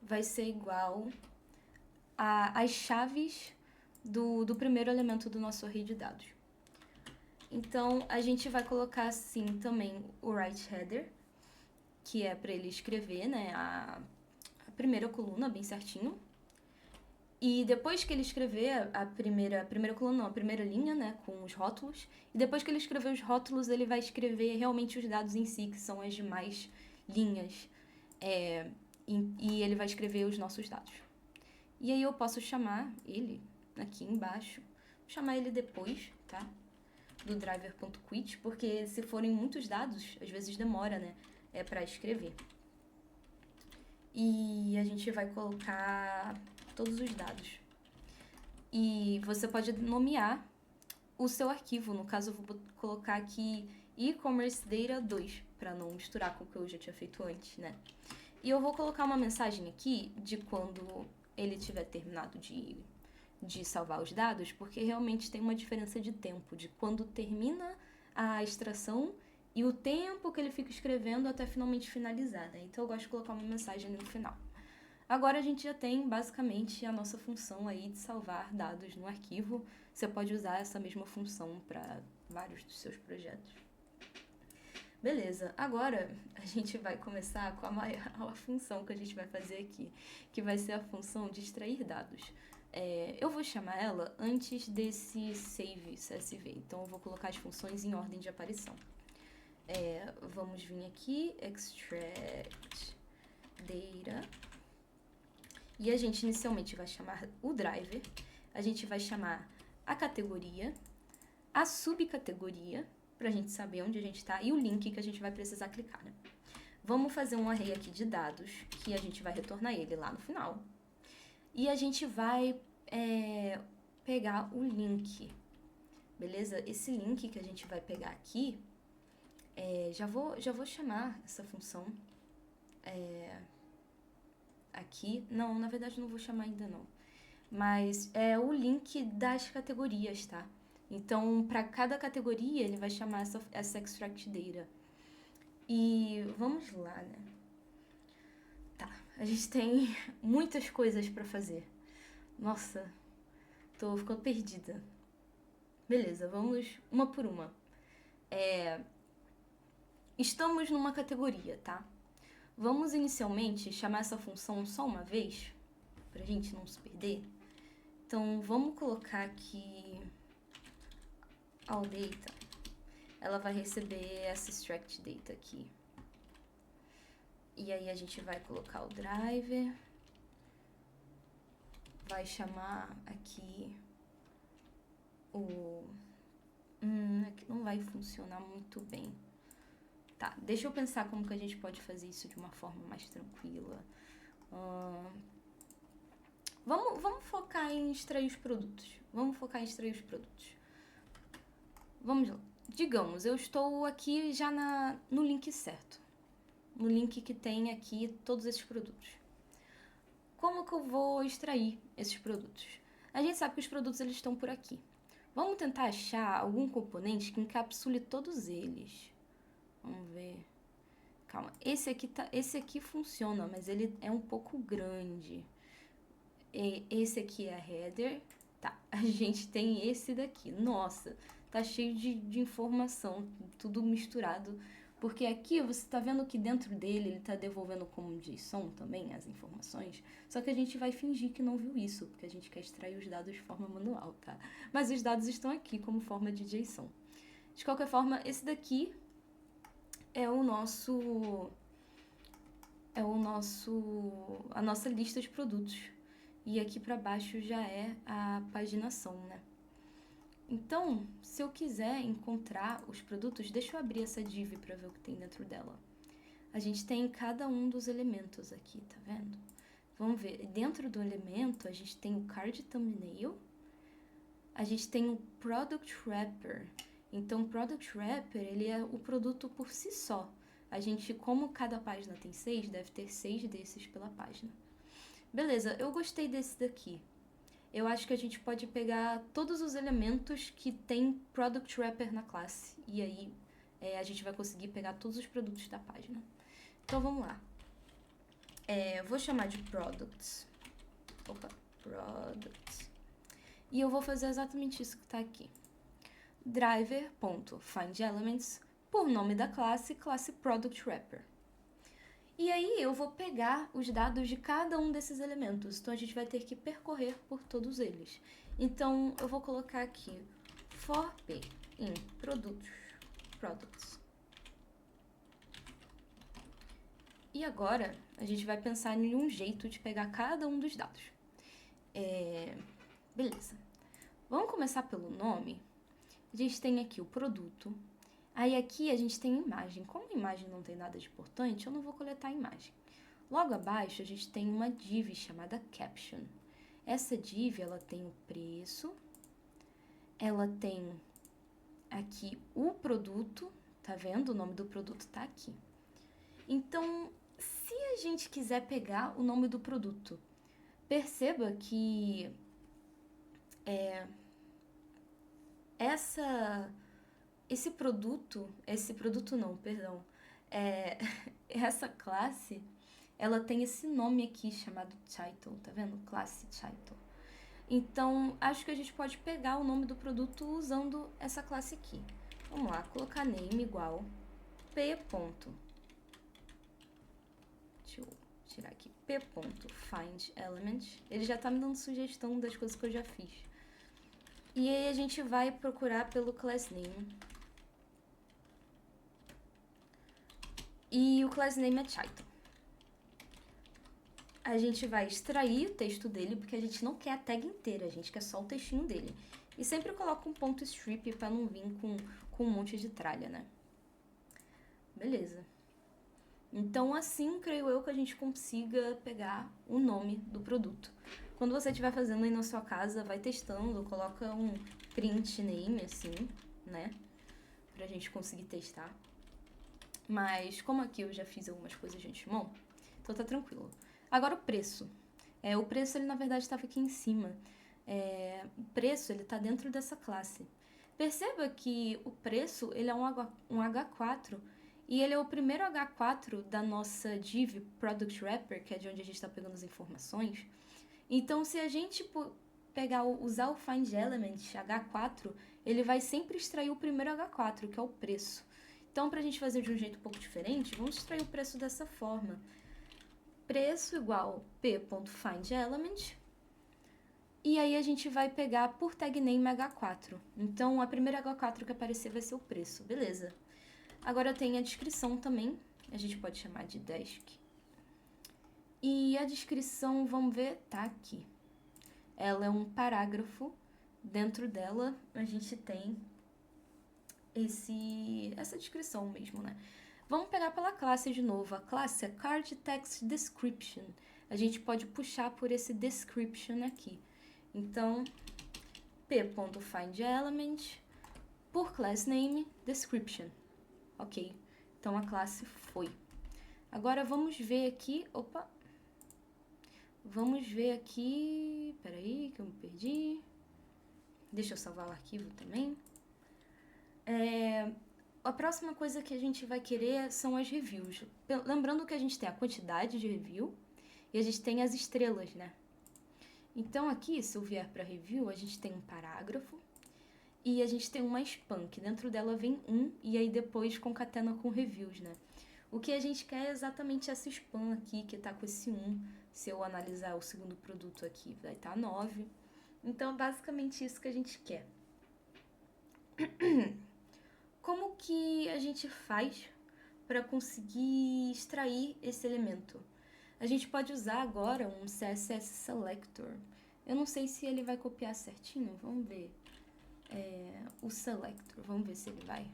vai ser igual às chaves do primeiro elemento do nosso array de dados. Então, a gente vai colocar assim também o write header, que é para ele escrever, né, a primeira coluna bem certinho. E depois que ele escrever a primeira coluna, não, a primeira linha, né, com os rótulos, e depois que ele escrever os rótulos, ele vai escrever realmente os dados em si, que são as demais linhas, e ele vai escrever os nossos dados. E aí eu posso chamar ele aqui embaixo, chamar ele depois, tá? Do driver.quit, porque se forem muitos dados, às vezes demora, né? Para escrever. E a gente vai colocar todos os dados. E você pode nomear o seu arquivo. No caso, eu vou colocar aqui e-commerce data 2, para não misturar com o que eu já tinha feito antes, né? E eu vou colocar uma mensagem aqui de quando ele tiver terminado de salvar os dados, porque realmente tem uma diferença de tempo, de quando termina a extração e o tempo que ele fica escrevendo até finalmente finalizar, né? Então eu gosto de colocar uma mensagem no final. Agora a gente já tem basicamente a nossa função aí de salvar dados no arquivo. Você pode usar essa mesma função para vários dos seus projetos. Beleza, agora a gente vai começar com a função que a gente vai fazer aqui, que vai ser a função de extrair dados. Eu vou chamar ela antes desse save CSV, então eu vou colocar as funções em ordem de aparição. Vamos vir aqui, extract data, e a gente inicialmente vai chamar o driver, a gente vai chamar a categoria, a subcategoria, pra gente saber onde a gente tá, e o link que a gente vai precisar clicar, né? Vamos fazer um array aqui de dados, que a gente vai retornar ele lá no final. E a gente vai pegar o link, beleza? Esse link que a gente vai pegar aqui, já vou chamar essa função aqui. Não, na verdade não vou chamar ainda não. Mas é o link das categorias, tá? Então, para cada categoria, ele vai chamar essa extract data. E vamos lá, né? Tá, a gente tem muitas coisas para fazer. Nossa, tô ficando perdida. Beleza, vamos uma por uma. Estamos numa categoria, tá? Vamos inicialmente chamar essa função só uma vez, pra gente não se perder. Então, vamos colocar aqui all data. Ela vai receber essa extract data aqui. E aí a gente vai colocar o driver. Vai chamar aqui o... aqui não vai funcionar muito bem. Tá, deixa eu pensar como que a gente pode fazer isso de uma forma mais tranquila. Vamos focar em extrair os produtos. Vamos lá. Digamos, eu estou aqui já no link certo. No link que tem aqui todos esses produtos. Como que eu vou extrair esses produtos? A gente sabe que os produtos eles estão por aqui. Vamos tentar achar algum componente que encapsule todos eles. Vamos ver. Calma, esse aqui funciona, mas ele é um pouco grande. Esse aqui é a header. Tá, a gente tem esse daqui. Nossa, tá cheio de informação, tudo misturado. Porque aqui você tá vendo que dentro dele ele tá devolvendo como JSON também as informações. Só que a gente vai fingir que não viu isso, porque a gente quer extrair os dados de forma manual, tá? Mas os dados estão aqui como forma de JSON. De qualquer forma, esse daqui é a nossa lista de produtos. E aqui para baixo já é a paginação, né? Então, se eu quiser encontrar os produtos, deixa eu abrir essa div para ver o que tem dentro dela. A gente tem cada um dos elementos aqui, tá vendo? Vamos ver, dentro do elemento a gente tem o card thumbnail, a gente tem o product wrapper. Então, o product wrapper, ele é o produto por si só. A gente, como cada página tem 6, deve ter 6 desses pela página. Beleza, eu gostei desse daqui. Eu acho que a gente pode pegar todos os elementos que tem product wrapper na classe. E aí, a gente vai conseguir pegar todos os produtos da página. Então, vamos lá. Vou chamar de products. Products. E eu vou fazer exatamente isso que está aqui. Driver.findElements, por nome da classe product wrapper. E aí eu vou pegar os dados de cada um desses elementos. Então a gente vai ter que percorrer por todos eles. Então eu vou colocar aqui for p in products. E agora a gente vai pensar em um jeito de pegar cada um dos dados. Beleza. Vamos começar pelo nome. A gente tem aqui o produto. Aí aqui a gente tem imagem. Como a imagem não tem nada de importante, eu não vou coletar a imagem. Logo abaixo a gente tem uma div chamada caption. Essa div ela tem o preço, ela tem aqui o produto, tá vendo? O nome do produto tá aqui. Então, se a gente quiser pegar o nome do produto, perceba que essa classe, ela tem esse nome aqui chamado title, tá vendo? Classe title. Então, acho que a gente pode pegar o nome do produto usando essa classe aqui. Vamos lá, colocar name igual p. Deixa eu tirar aqui, p.findElement. Ele já tá me dando sugestão das coisas que eu já fiz. E aí a gente vai procurar pelo class name. E o class name é title. A gente vai extrair o texto dele, porque a gente não quer a tag inteira, a gente quer só o textinho dele. E sempre coloca um ponto strip para não vir com um monte de tralha, né? Beleza. Então, assim, creio eu que a gente consiga pegar o nome do produto. Quando você estiver fazendo aí na sua casa, vai testando, coloca um print name, assim, né? Pra gente conseguir testar. Mas, como aqui eu já fiz algumas coisas de antemão, então tá tranquilo. Agora o preço. O preço, ele na verdade estava aqui em cima. O preço, ele tá dentro dessa classe. Perceba que o preço ele é um H4 e ele é o primeiro H4 da nossa div Product Wrapper, que é de onde a gente está pegando as informações. Então, se a gente usar o Find Element H4, ele vai sempre extrair o primeiro H4, que é o preço. Então, para a gente fazer de um jeito um pouco diferente, vamos extrair o preço dessa forma. Preço igual p.findElement. E aí a gente vai pegar por tag name H4. Então, a primeira H4 que aparecer vai ser o preço, beleza. Agora tem a descrição também, a gente pode chamar de desk. E a descrição, vamos ver, tá aqui. Ela é um parágrafo, dentro dela a gente tem essa descrição mesmo, né? Vamos pegar pela classe de novo. A classe é Card Text Description. A gente pode puxar por esse description aqui. Então, p.findElement por class name description. Ok, então a classe foi. Agora vamos ver aqui, vamos ver aqui, peraí que eu me perdi. Deixa eu salvar o arquivo também. A próxima coisa que a gente vai querer são as reviews. Lembrando que a gente tem a quantidade de review e a gente tem as estrelas, né? Então aqui, se eu vier para review, a gente tem um parágrafo e a gente tem uma spam, que dentro dela vem e aí depois concatena com reviews, né? O que a gente quer é exatamente essa spam aqui, que tá com esse 1. Se eu analisar o segundo produto aqui, vai estar 9. Então, basicamente isso que a gente quer. Como que a gente faz para conseguir extrair esse elemento? A gente pode usar agora um CSS Selector. Eu não sei se ele vai copiar certinho, vamos ver. O Selector, vamos ver se ele vai.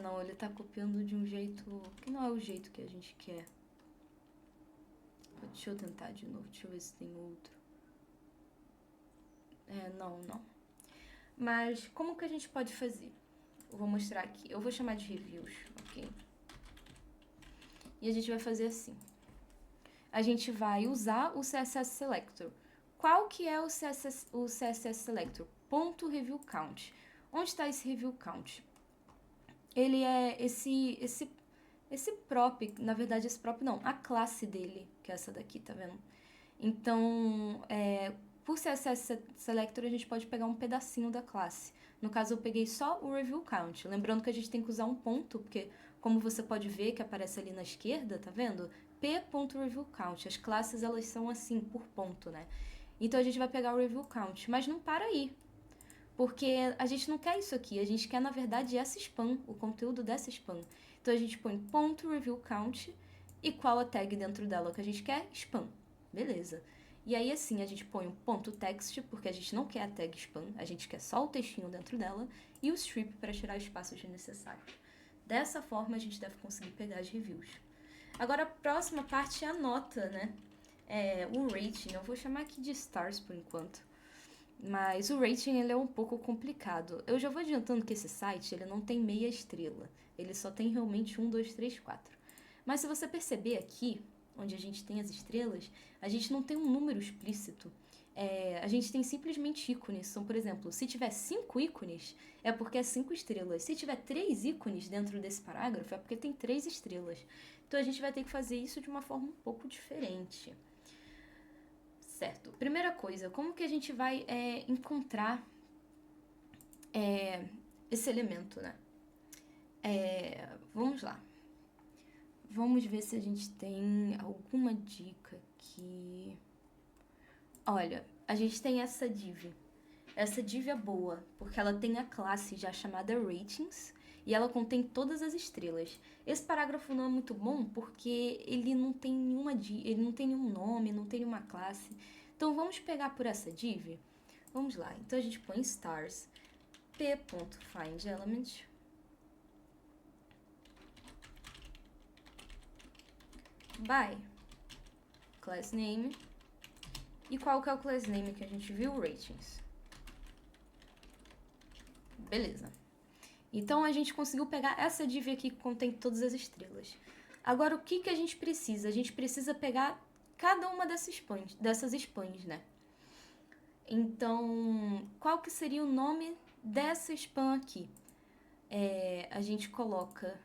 Não, ele tá copiando de um jeito que não é o jeito que a gente quer. Deixa eu tentar de novo, deixa eu ver se tem outro. Não. Mas como que a gente pode fazer? Eu vou mostrar aqui. Eu vou chamar de reviews, ok? E a gente vai fazer assim. A gente vai usar o CSS Selector. Qual que é o CSS Selector? Ponto review count. Onde está esse review count? Ele é esse prop, na verdade esse prop não, a classe dele, que é essa daqui, tá vendo? Então, por CSS Selector a gente pode pegar um pedacinho da classe. No caso eu peguei só o review count, lembrando que a gente tem que usar um ponto, porque como você pode ver que aparece ali na esquerda, tá vendo? p.reviewCount, as classes elas são assim, por ponto, né? Então a gente vai pegar o review count, mas não para aí. Porque a gente não quer isso aqui, a gente quer, na verdade, essa spam, o conteúdo dessa spam. Então, a gente põe ponto review count e qual a tag dentro dela que a gente quer? Spam. Beleza. E aí, assim, a gente põe um ponto text, porque a gente não quer a tag spam, a gente quer só o textinho dentro dela, e o strip para tirar espaços desnecessários. Dessa forma, a gente deve conseguir pegar as reviews. Agora, a próxima parte é a nota, né? O rating, eu vou chamar aqui de stars por enquanto. Mas o rating ele é um pouco complicado. Eu já vou adiantando que esse site ele não tem meia estrela. Ele só tem realmente 1, 2, 3, 4. Mas se você perceber aqui, onde a gente tem as estrelas, a gente não tem um número explícito. A gente tem simplesmente ícones. São, por exemplo, se tiver 5 ícones, é porque é 5 estrelas. Se tiver 3 ícones dentro desse parágrafo, é porque tem 3 estrelas. Então a gente vai ter que fazer isso de uma forma um pouco diferente. Certo. Primeira coisa, como que a gente vai encontrar esse elemento, né? Vamos lá. Vamos ver se a gente tem alguma dica aqui. Olha, a gente tem essa div. Essa div é boa, porque ela tem a classe já chamada ratings e ela contém todas as estrelas. Esse parágrafo não é muito bom porque ele não tem ele não tem nenhum nome, não tem nenhuma classe. Então vamos pegar por essa div. Vamos lá. Então a gente põe stars p.findElement by class name. E qual que é o class name que a gente viu? Ratings. Beleza. Então, a gente conseguiu pegar essa div aqui que contém todas as estrelas. Agora, o que a gente precisa? A gente precisa pegar cada uma dessas spans, né? Então, qual que seria o nome Dessa span aqui, a gente coloca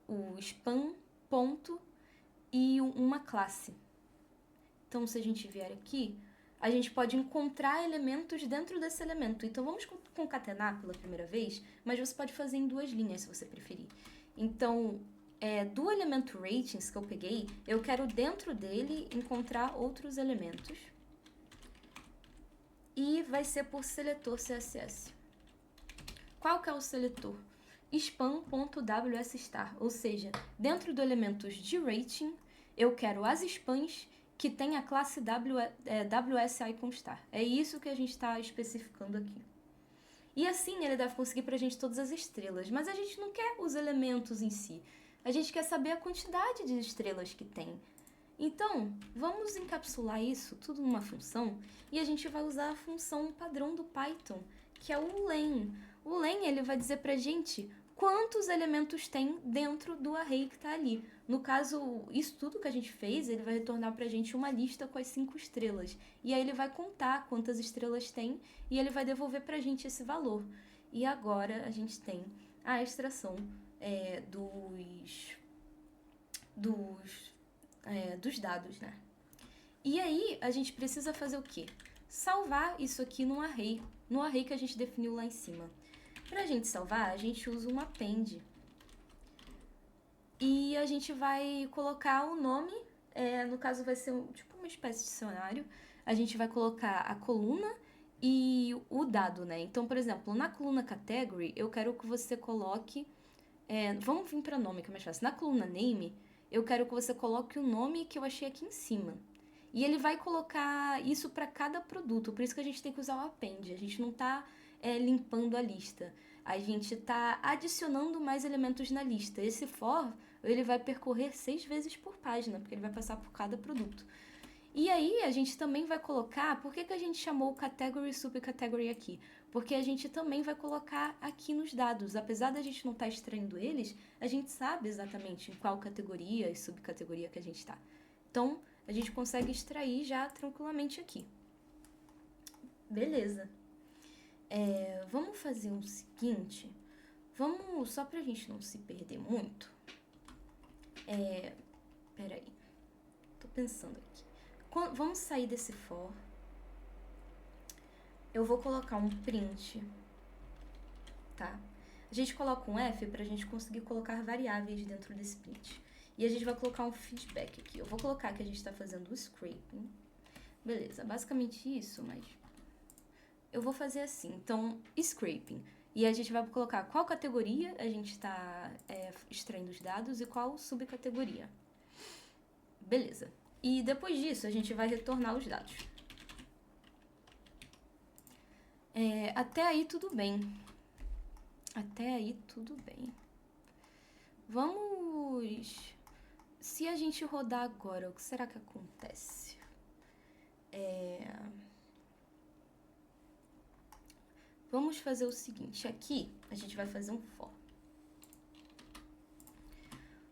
o span ponto e uma classe. Então, se a gente vier aqui, a gente pode encontrar elementos dentro desse elemento. Então, vamos concatenar pela primeira vez, mas você pode fazer em 2 linhas, se você preferir. Então, do elemento ratings que eu peguei, eu quero dentro dele encontrar outros elementos. E vai ser por seletor CSS. Qual que é o seletor? Span.wsstar, ou seja, dentro do elementos de rating, eu quero as spans que tem a classe WSIconStar. É isso que a gente está especificando aqui. E assim ele deve conseguir para a gente todas as estrelas, mas a gente não quer os elementos em si. A gente quer saber a quantidade de estrelas que tem. Então, vamos encapsular isso tudo numa função e a gente vai usar a função padrão do Python, que é o len. O len, ele vai dizer pra gente quantos elementos tem dentro do array que está ali. No caso, isso tudo que a gente fez, ele vai retornar pra gente uma lista com as 5 estrelas. E aí ele vai contar quantas estrelas tem e ele vai devolver pra gente esse valor. E agora a gente tem a extração dos dados, né? E aí a gente precisa fazer o quê? Salvar isso aqui no array que a gente definiu lá em cima. Pra gente salvar, a gente usa um append. E a gente vai colocar o nome, no caso vai ser tipo uma espécie de dicionário. A gente vai colocar a coluna e o dado, né? Então, por exemplo, na coluna category, eu quero que você coloque... vamos vir para nome, que é mais fácil. Na coluna name, eu quero que você coloque o nome que eu achei aqui em cima. E ele vai colocar isso para cada produto, por isso que a gente tem que usar o append. A gente não está limpando a lista. A gente está adicionando mais elementos na lista. Esse for, ele vai percorrer 6 vezes por página, porque ele vai passar por cada produto. E aí, a gente também vai colocar... Por que a gente chamou category e subcategory aqui? Porque a gente também vai colocar aqui nos dados. Apesar da gente não estar extraindo eles, a gente sabe exatamente em qual categoria e subcategoria que a gente está. Então, a gente consegue extrair já tranquilamente aqui. Beleza. Vamos fazer o seguinte. Só pra gente não se perder muito. Peraí. Tô pensando aqui. Vamos sair desse for. Eu vou colocar um print. Tá? A gente coloca um F pra gente conseguir colocar variáveis dentro desse print. E a gente vai colocar um feedback aqui. Eu vou colocar que a gente está fazendo o scraping. Beleza, basicamente isso, mas... Eu vou fazer assim. Então, scraping. E a gente vai colocar qual categoria a gente está extraindo os dados e qual subcategoria. Beleza. E depois disso, a gente vai retornar os dados. Até aí tudo bem. Até aí tudo bem. Vamos... Se a gente rodar agora, o que será que acontece? Vamos fazer o seguinte. Aqui, a gente vai fazer um for.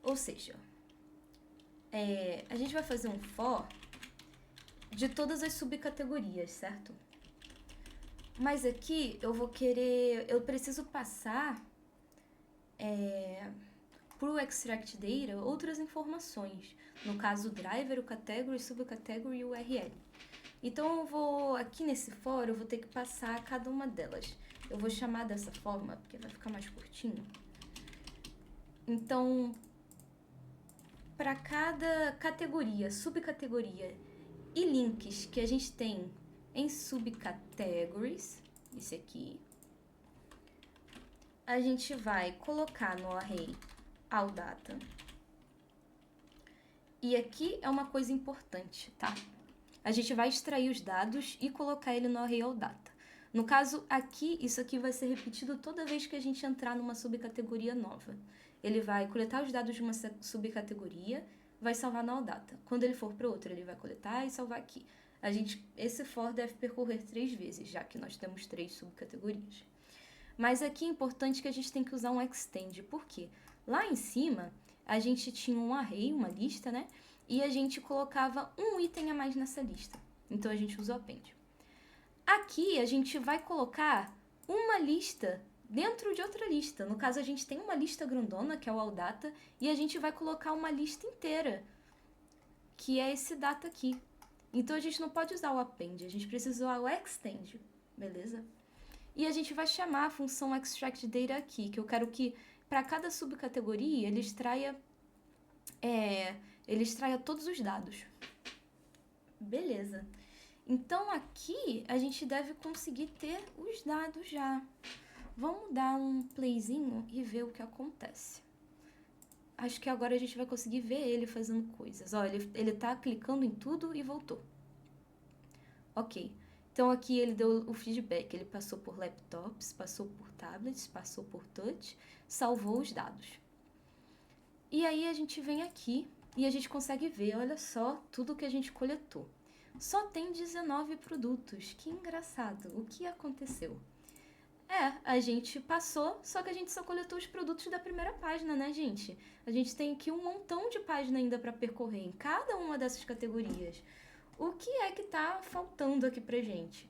Ou seja, a gente vai fazer um for de todas as subcategorias, certo? Mas aqui eu preciso passar para o extract data outras informações. No caso, o driver, o category, subcategory e o URL. Então, aqui nesse for, eu vou ter que passar cada uma delas. Eu vou chamar dessa forma, porque vai ficar mais curtinho. Então, para cada categoria, subcategoria e links que a gente tem em subcategories, esse aqui, a gente vai colocar no array all data. E aqui é uma coisa importante, tá? A gente vai extrair os dados e colocar ele no array all data. No caso aqui, isso aqui vai ser repetido toda vez que a gente entrar numa subcategoria nova. Ele vai coletar os dados de uma subcategoria, vai salvar na all data. Quando ele for para outra, ele vai coletar e salvar aqui. Esse for deve percorrer 3 vezes, já que nós temos 3 subcategorias. Mas aqui é importante que a gente tem que usar um extend. Por quê? Lá em cima, a gente tinha um array, uma lista, né? E a gente colocava um item a mais nessa lista. Então, a gente usa o append. Aqui, a gente vai colocar uma lista dentro de outra lista. No caso, a gente tem uma lista grandona, que é o AllData, e a gente vai colocar uma lista inteira, que é esse data aqui. Então, a gente não pode usar o append, a gente precisa usar o extend, beleza? E a gente vai chamar a função extractData aqui, que eu quero que, para cada subcategoria, ele extraia todos os dados. Beleza. Então, aqui, a gente deve conseguir ter os dados já. Vamos dar um playzinho e ver o que acontece. Acho que agora a gente vai conseguir ver ele fazendo coisas. Ó, ele tá clicando em tudo e voltou. Ok. Então, aqui ele deu o feedback. Ele passou por laptops, passou por tablets, passou por touch, salvou os dados. E aí, a gente vem aqui e a gente consegue ver, olha só, tudo que a gente coletou. Só tem 19 produtos. Que engraçado. O que aconteceu? A gente passou, só que a gente só coletou os produtos da primeira página, né, gente? A gente tem aqui um montão de página ainda para percorrer em cada uma dessas categorias. O que é que tá faltando aqui pra gente?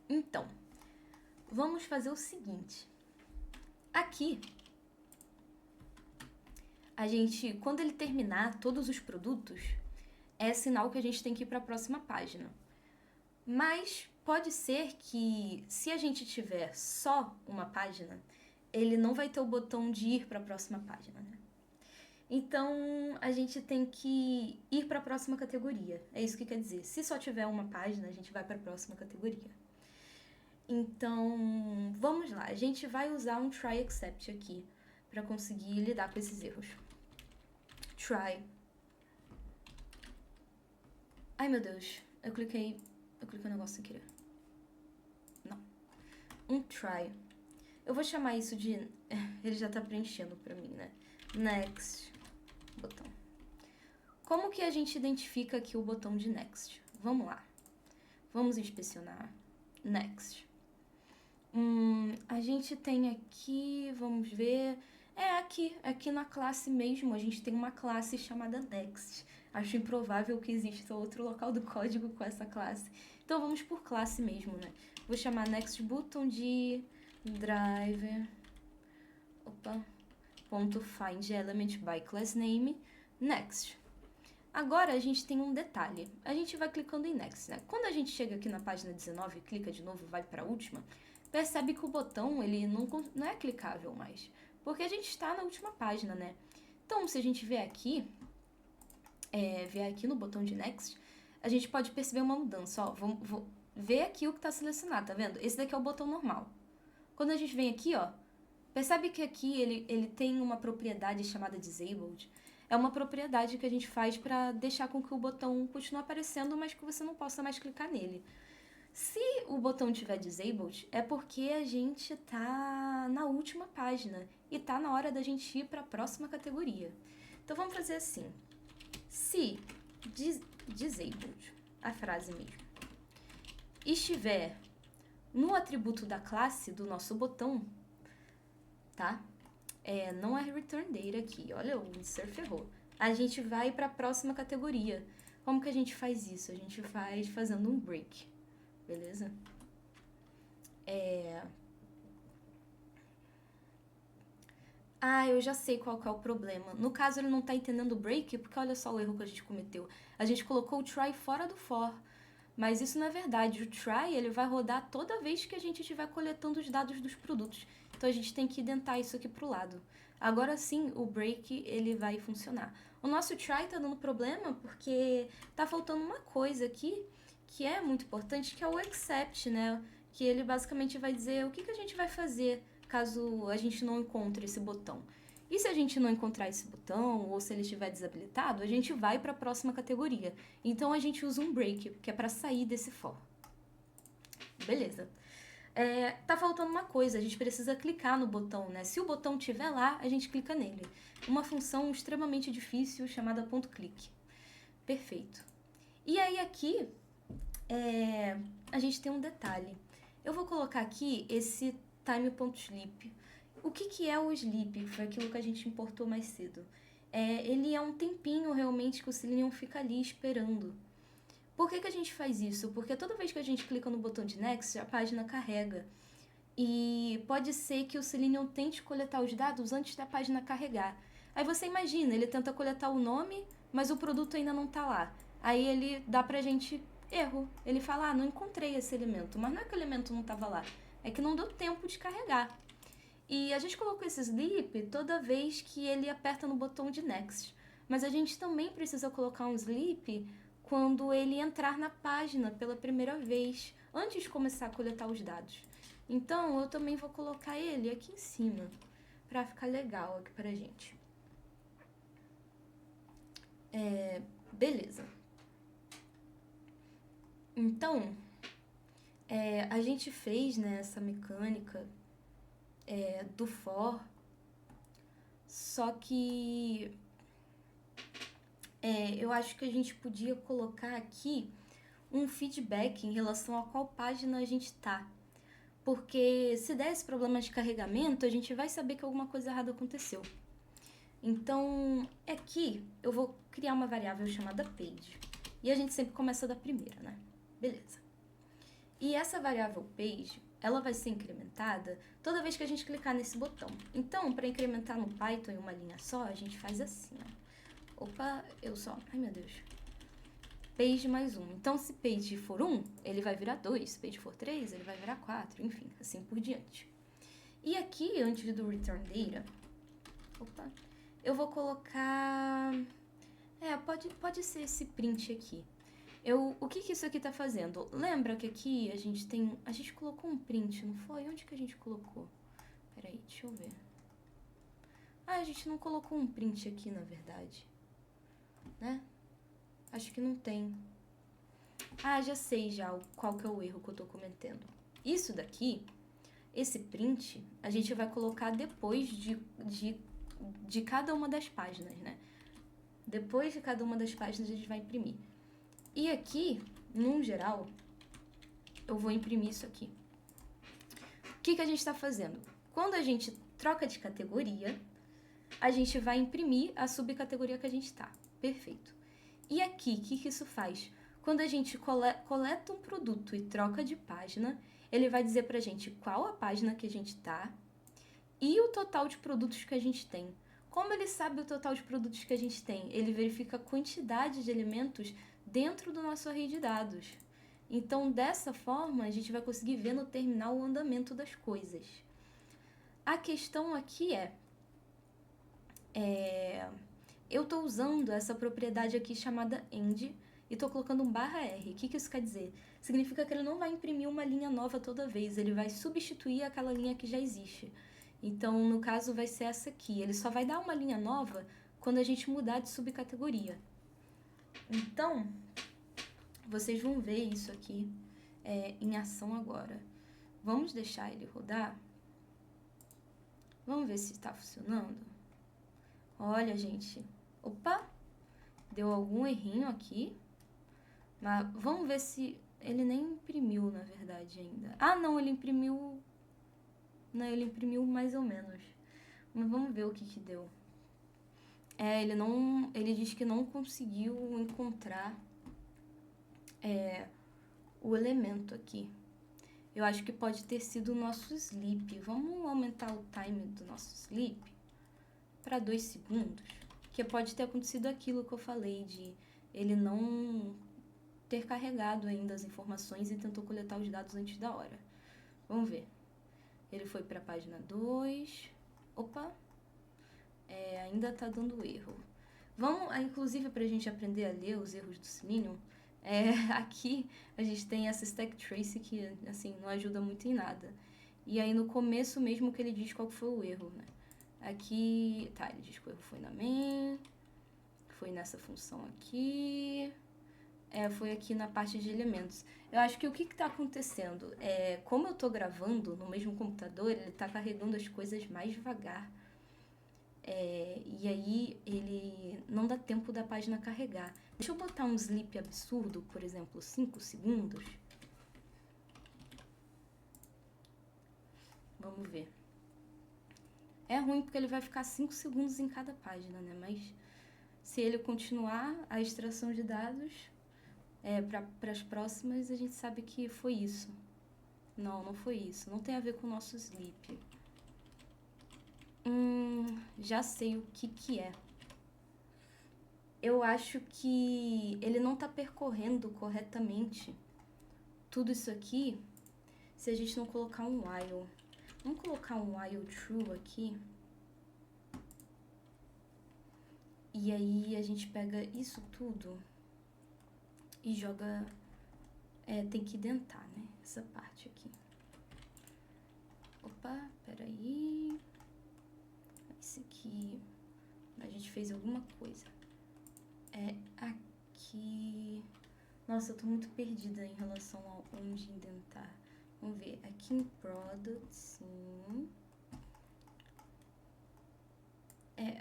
Então, vamos fazer o seguinte. Aqui, a gente, quando ele terminar todos os produtos, é sinal que a gente tem que ir para a próxima página. Mas pode ser que, se a gente tiver só uma página, ele não vai ter o botão de ir para a próxima página, né? Então, a gente tem que ir para a próxima categoria. É isso que quer dizer. Se só tiver uma página, a gente vai para a próxima categoria. Então, vamos lá. A gente vai usar um try except aqui para conseguir lidar com esses erros. Try. Ai, meu Deus. Eu cliquei o negócio sem querer. Não. Um try. Eu vou chamar isso de... Ele já tá preenchendo pra mim, né? Next. Botão. Como que a gente identifica aqui o botão de next? Vamos lá. Vamos inspecionar. Next. A gente tem aqui... Vamos ver... aqui na classe mesmo, a gente tem uma classe chamada next. Acho improvável que exista outro local do código com essa classe. Então, vamos por classe mesmo, né? Vou chamar next button de driver... .find element by class name next. Agora, a gente tem um detalhe. A gente vai clicando em next, né? Quando a gente chega aqui na página 19 e clica de novo, vai para a última, percebe que o botão ele não é clicável mais. Porque a gente está na última página, né? Então, se a gente vier aqui no botão de Next, a gente pode perceber uma mudança. Ó, vou ver aqui o que está selecionado, tá vendo? Esse daqui é o botão normal. Quando a gente vem aqui, ó, percebe que aqui ele tem uma propriedade chamada Disabled. É uma propriedade que a gente faz para deixar com que o botão continue aparecendo, mas que você não possa mais clicar nele. Se o botão estiver disabled, é porque a gente tá na última página e tá na hora da gente ir para a próxima categoria. Então, vamos fazer assim. Se disabled, a frase mesmo, estiver no atributo da classe do nosso botão, tá? Não é return data aqui, olha, o insert ferrou. A gente vai para a próxima categoria. Como que a gente faz isso? A gente faz fazendo um break. Beleza? Eu já sei qual que é o problema. No caso, ele não está entendendo o break, porque olha só o erro que a gente cometeu. A gente colocou o try fora do for. Mas isso não é verdade. O try, ele vai rodar toda vez que a gente estiver coletando os dados dos produtos. Então, a gente tem que identar isso aqui para o lado. Agora sim, o break, ele vai funcionar. O nosso try está dando problema porque está faltando uma coisa aqui que é muito importante, que é o except, né? Que ele basicamente vai dizer o que a gente vai fazer caso a gente não encontre esse botão. E se a gente não encontrar esse botão, ou se ele estiver desabilitado, a gente vai para a próxima categoria. Então, a gente usa um break, que é para sair desse for. Beleza. Tá faltando uma coisa, a gente precisa clicar no botão, né? Se o botão estiver lá, a gente clica nele. Uma função extremamente difícil chamada .click. Perfeito. E aí, aqui... a gente tem um detalhe. Eu vou colocar aqui esse time.sleep. O que é o sleep? Foi aquilo que a gente importou mais cedo. Ele é um tempinho realmente que o Selenium fica ali esperando. Por que a gente faz isso? Porque toda vez que a gente clica no botão de Next, a página carrega. E pode ser que o Selenium tente coletar os dados antes da página carregar. Aí você imagina, ele tenta coletar o nome, mas o produto ainda não está lá. Aí ele dá pra gente erro. Ele fala, não encontrei esse elemento. Mas não é que o elemento não estava lá, é que não deu tempo de carregar. E a gente colocou esse sleep toda vez que ele aperta no botão de Next. Mas a gente também precisa colocar um sleep quando ele entrar na página pela primeira vez, antes de começar a coletar os dados. Então, eu também vou colocar ele aqui em cima, para ficar legal aqui pra gente. Beleza. Então, a gente fez, né, essa mecânica do for, só que eu acho que a gente podia colocar aqui um feedback em relação a qual página a gente tá. Porque se der esse problema de carregamento, a gente vai saber que alguma coisa errada aconteceu. Então, aqui eu vou criar uma variável chamada page. E a gente sempre começa da primeira, né? Beleza. E essa variável page, ela vai ser incrementada toda vez que a gente clicar nesse botão. Então, para incrementar no Python em uma linha só, a gente faz assim, ó. Opa, ai meu Deus. Page mais 1. Então, se page for 1, ele vai virar 2. Se page for 3, ele vai virar 4. Enfim, assim por diante. E aqui, antes do return data, eu vou colocar... pode ser esse print aqui. O que isso aqui tá fazendo? Lembra que aqui a gente colocou um print, não foi? Onde que a gente colocou? Peraí, deixa eu ver. A gente não colocou um print aqui, na verdade. Né? Acho que não tem. Já sei qual que é o erro que eu tô cometendo. Isso daqui, esse print, a gente vai colocar depois de cada uma das páginas, né? Depois de cada uma das páginas a gente vai imprimir. E aqui, num geral, eu vou imprimir isso aqui. O que a gente está fazendo? Quando a gente troca de categoria, a gente vai imprimir a subcategoria que a gente está. Perfeito. E aqui, o que isso faz? Quando a gente coleta um produto e troca de página, ele vai dizer pra gente qual a página que a gente tá e o total de produtos que a gente tem. Como ele sabe o total de produtos que a gente tem? Ele verifica a quantidade de elementos dentro do nosso array de dados. Então, dessa forma, a gente vai conseguir ver no terminal o andamento das coisas. A questão aqui eu estou usando essa propriedade aqui chamada end e estou colocando um /r. O que isso quer dizer? Significa que ele não vai imprimir uma linha nova toda vez, ele vai substituir aquela linha que já existe. Então, no caso, vai ser essa aqui. Ele só vai dar uma linha nova quando a gente mudar de subcategoria. Então, vocês vão ver isso aqui em ação agora. Vamos deixar ele rodar. Vamos ver se está funcionando. Olha, gente. Opa! Deu algum errinho aqui. Mas vamos ver se... Ele nem imprimiu, na verdade, ainda. Não, ele imprimiu... Não, ele imprimiu mais ou menos. Mas vamos ver o que deu. Ele diz que não conseguiu encontrar o elemento aqui. Eu acho que pode ter sido o nosso sleep. Vamos aumentar o time do nosso sleep para 2 segundos. Que pode ter acontecido aquilo que eu falei, de ele não ter carregado ainda as informações e tentou coletar os dados antes da hora. Vamos ver. Ele foi para a página 2. Opa! Ainda está dando erro. Vamos, inclusive, para a gente aprender a ler os erros do Selenium, aqui a gente tem essa stack trace que, assim, não ajuda muito em nada. E aí, no começo mesmo que ele diz qual foi o erro, né? Aqui, ele diz que o erro foi na main, foi nessa função aqui, foi aqui na parte de elementos. Eu acho que o que está acontecendo? Como eu estou gravando no mesmo computador, ele está carregando as coisas mais devagar. E aí ele não dá tempo da página carregar. Deixa eu botar um sleep absurdo, por exemplo, 5 segundos. Vamos ver. É ruim porque ele vai ficar 5 segundos em cada página, né? Mas se ele continuar a extração de dados, Para as próximas, a gente sabe que foi isso. Não, não foi isso. Não tem a ver com o nosso sleep. Já sei o que é. Eu acho que ele não tá percorrendo corretamente tudo isso aqui se a gente não colocar um while. Vamos colocar um while true aqui. E aí a gente pega isso tudo e joga... tem que identar, né? Essa parte aqui. Opa, peraí. Esse aqui... A gente fez alguma coisa. Aqui... Nossa, eu tô muito perdida em relação a onde indentar. Vamos ver. Aqui em Product, sim.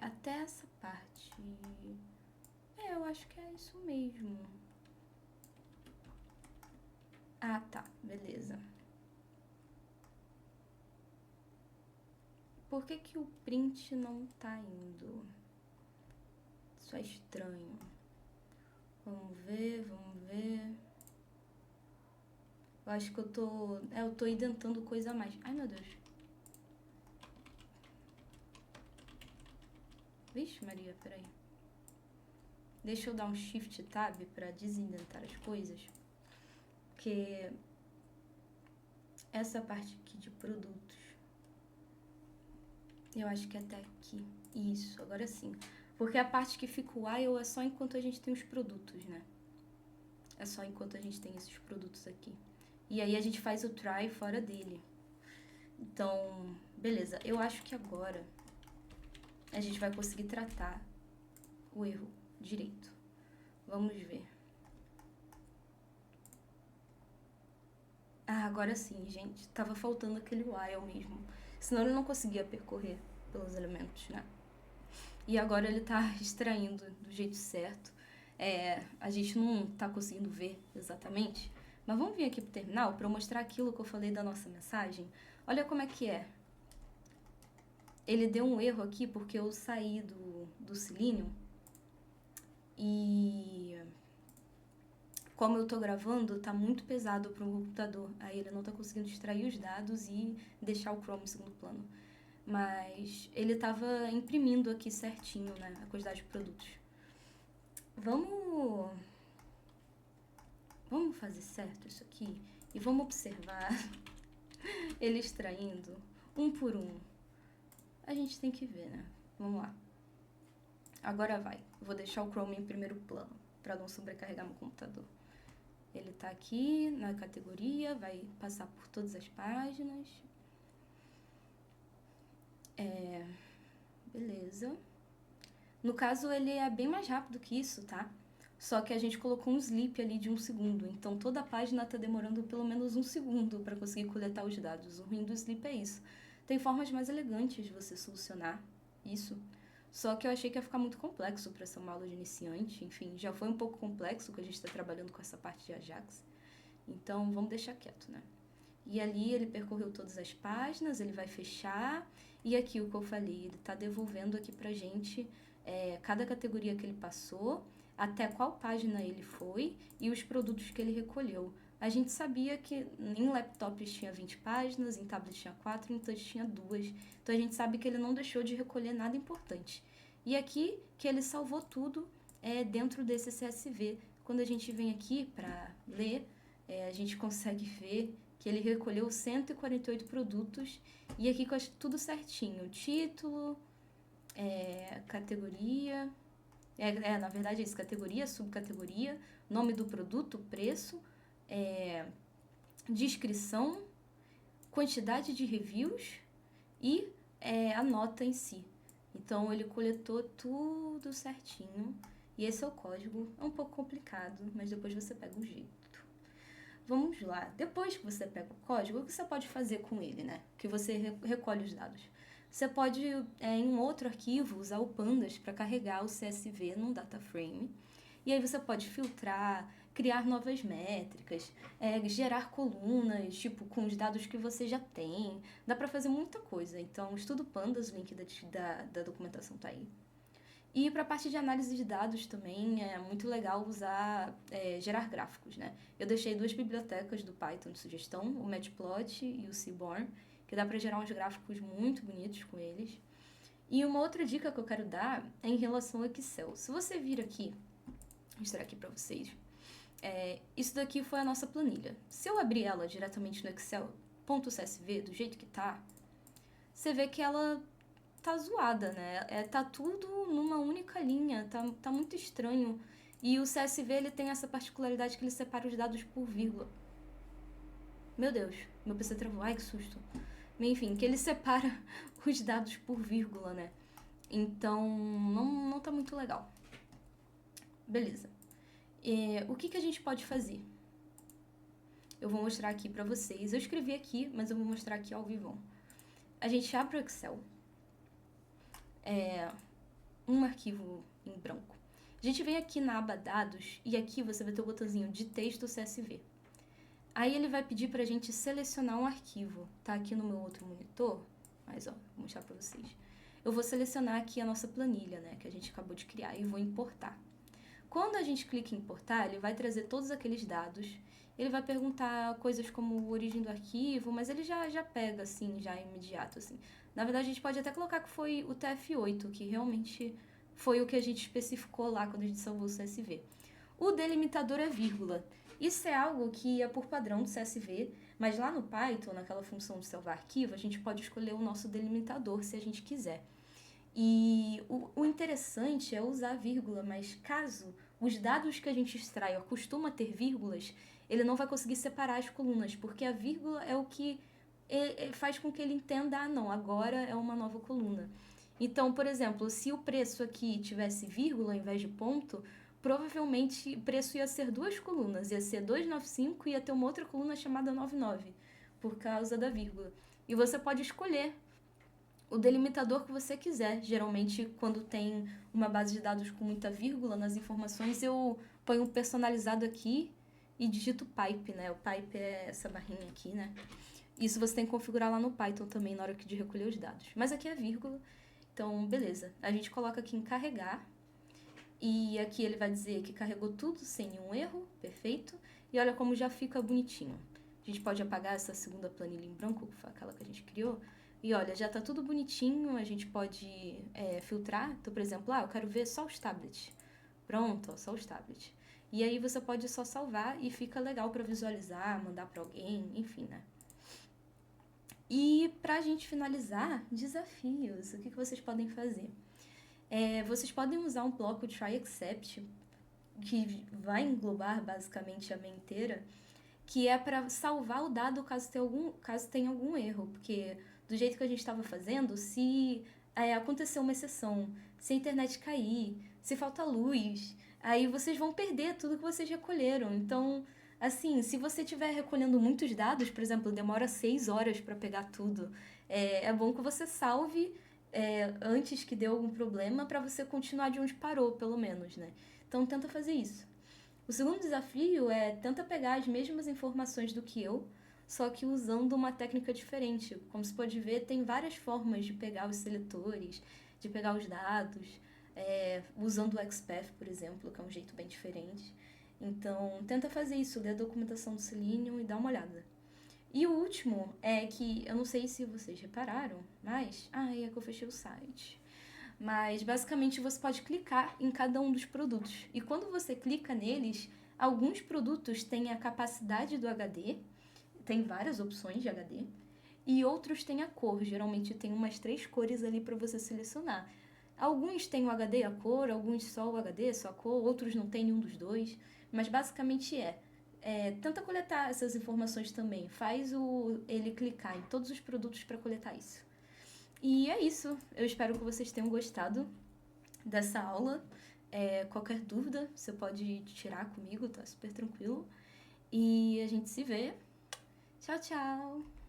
Até essa parte... eu acho que é isso mesmo. Ah, tá. Beleza. Por que que o print não tá indo? Isso é estranho. Vamos ver, vamos ver. Eu acho que eu tô identando coisa a mais. Ai, meu Deus. Vixe, Maria, peraí. Deixa eu dar um Shift Tab pra desindentar as coisas. Porque essa parte aqui de produtos, eu acho que é até aqui. Isso, agora sim. Porque a parte que fica o while é só enquanto a gente tem os produtos, né? É só enquanto a gente tem esses produtos aqui. E aí a gente faz o try fora dele. Então, beleza. Eu acho que agora a gente vai conseguir tratar o erro direito. Vamos ver. Ah, agora sim, gente. Tava faltando aquele while mesmo. Senão ele não conseguia percorrer pelos elementos, né? E agora ele tá extraindo do jeito certo. A gente não tá conseguindo ver exatamente. Mas vamos vir aqui pro terminal para eu mostrar aquilo que eu falei da nossa mensagem. Olha como é que é. Ele deu um erro aqui porque eu saí do Selenium. E como eu tô gravando, tá muito pesado pro meu computador. Aí ele não tá conseguindo extrair os dados e deixar o Chrome em segundo plano. Mas ele tava imprimindo aqui certinho, né, a quantidade de produtos. Vamos fazer certo isso aqui e vamos observar ele extraindo um por um. A gente tem que ver, né? Vamos lá. Agora vai. Vou deixar o Chrome em primeiro plano para não sobrecarregar meu computador. Ele tá aqui na categoria, vai passar por todas as páginas. Beleza. No caso, ele é bem mais rápido que isso, tá? Só que a gente colocou um sleep ali de 1 segundo. Então, toda a página tá demorando pelo menos 1 segundo para conseguir coletar os dados. O ruim do sleep é isso. Tem formas mais elegantes de você solucionar isso. Só que eu achei que ia ficar muito complexo para ser uma aula de iniciante. Enfim, já foi um pouco complexo que a gente está trabalhando com essa parte de Ajax. Então, vamos deixar quieto, né? E ali ele percorreu todas as páginas, ele vai fechar. E aqui o que eu falei, ele está devolvendo aqui pra gente cada categoria que ele passou, até qual página ele foi e os produtos que ele recolheu. A gente sabia que em laptops tinha 20 páginas, em tablets tinha 4, em touch tinha 2. Então a gente sabe que ele não deixou de recolher nada importante. E aqui que ele salvou tudo dentro desse CSV. Quando a gente vem aqui para ler, a gente consegue ver que ele recolheu 148 produtos e aqui com tudo certinho. Título, categoria, na verdade é isso, categoria, subcategoria, nome do produto, preço, descrição, quantidade de reviews e a nota em si. Então ele coletou tudo certinho e esse é o código. É um pouco complicado, mas depois você pega o jeito. Vamos lá. Depois que você pega o código, o que você pode fazer com ele, né? Que você recolhe os dados. Você pode, em um outro arquivo, usar o Pandas para carregar o CSV num data frame. E aí você pode filtrar, criar novas métricas, gerar colunas, tipo, com os dados que você já tem. Dá para fazer muita coisa. Então, estuda o Pandas, o link da documentação tá aí. E para a parte de análise de dados também é muito legal usar, gerar gráficos, né? Eu deixei 2 bibliotecas do Python de sugestão, o Matplotlib e o Seaborn, que dá para gerar uns gráficos muito bonitos com eles. E uma outra dica que eu quero dar é em relação ao Excel. Se você vir aqui, vou mostrar aqui para vocês, isso daqui foi a nossa planilha. Se eu abrir ela diretamente no Excel, .csv, do jeito que tá, você vê que ela tá zoada, né? Tá tudo numa única linha, tá muito estranho. E o CSV, ele tem essa particularidade que ele separa os dados por vírgula. Meu Deus, meu PC travou, ai que susto. Enfim, que ele separa os dados por vírgula, né? Então, não tá muito legal. Beleza. O que a gente pode fazer? Eu vou mostrar aqui pra vocês. Eu escrevi aqui, mas eu vou mostrar aqui ao vivo. A gente abre o Excel. Um arquivo em branco. A gente vem aqui na aba Dados e aqui você vai ter o botãozinho de texto CSV. Aí ele vai pedir pra gente selecionar um arquivo. Tá aqui no meu outro monitor, mas ó, vou mostrar pra vocês. Eu vou selecionar aqui a nossa planilha, né, que a gente acabou de criar e vou importar. Quando a gente clica em importar, ele vai trazer todos aqueles dados. Ele vai perguntar coisas como a origem do arquivo, mas ele já pega, assim, já imediato, assim. Na verdade, a gente pode até colocar que foi o TF8, que realmente foi o que a gente especificou lá quando a gente salvou o CSV. O delimitador é vírgula. Isso é algo que é por padrão do CSV, mas lá no Python, naquela função de salvar arquivo, a gente pode escolher o nosso delimitador se a gente quiser. E o interessante é usar vírgula, mas caso os dados que a gente extrai costuma ter vírgulas, ele não vai conseguir separar as colunas, porque a vírgula é o que faz com que ele entenda, não, agora é uma nova coluna. Então, por exemplo, se o preço aqui tivesse vírgula ao invés de ponto, provavelmente o preço ia ser 2 colunas, ia ser 295 e ia ter uma outra coluna chamada 99, por causa da vírgula. E você pode escolher o delimitador que você quiser. Geralmente, quando tem uma base de dados com muita vírgula nas informações, eu ponho um personalizado aqui e digito pipe, né? O pipe é essa barrinha aqui, né? Isso você tem que configurar lá no Python também na hora de recolher os dados. Mas aqui é vírgula, então beleza. A gente coloca aqui em carregar e aqui ele vai dizer que carregou tudo sem nenhum erro, perfeito. E olha como já fica bonitinho. A gente pode apagar essa segunda planilha em branco, que foi aquela que a gente criou. E olha, já tá tudo bonitinho, a gente pode filtrar. Então, por exemplo, eu quero ver só os tablets. Pronto, ó, só os tablets. E aí você pode só salvar e fica legal para visualizar, mandar para alguém, enfim, né? E pra gente finalizar, desafios. O que vocês podem fazer? Vocês podem usar um bloco try except, que vai englobar basicamente a main inteira, que é para salvar o dado caso tenha algum erro, porque do jeito que a gente estava fazendo, se acontecer uma exceção, se a internet cair, se falta luz, aí vocês vão perder tudo que vocês recolheram. Então, assim, se você estiver recolhendo muitos dados, por exemplo, demora 6 horas para pegar tudo, é bom que você salve antes que dê algum problema para você continuar de onde parou, pelo menos, né? Então, tenta fazer isso. O segundo desafio tenta pegar as mesmas informações do que eu, só que usando uma técnica diferente. Como você pode ver, tem várias formas de pegar os seletores, de pegar os dados, usando o XPath, por exemplo, que é um jeito bem diferente. Então, tenta fazer isso, lê a documentação do Selenium e dá uma olhada. E o último é que, eu não sei se vocês repararam, mas... é que eu fechei o site. Mas, basicamente, você pode clicar em cada um dos produtos. E quando você clica neles, alguns produtos têm a capacidade do HD, tem várias opções de HD, e outros têm a cor. Geralmente tem umas 3 cores ali para você selecionar. Alguns têm o HD e a cor, alguns só o HD, só a cor, outros não tem nenhum dos dois. Mas, basicamente, tenta coletar essas informações também. Faz ele clicar em todos os produtos para coletar isso. E é isso. Eu espero que vocês tenham gostado dessa aula. Qualquer dúvida, você pode tirar comigo, tá super tranquilo. E a gente se vê. Tchau, tchau!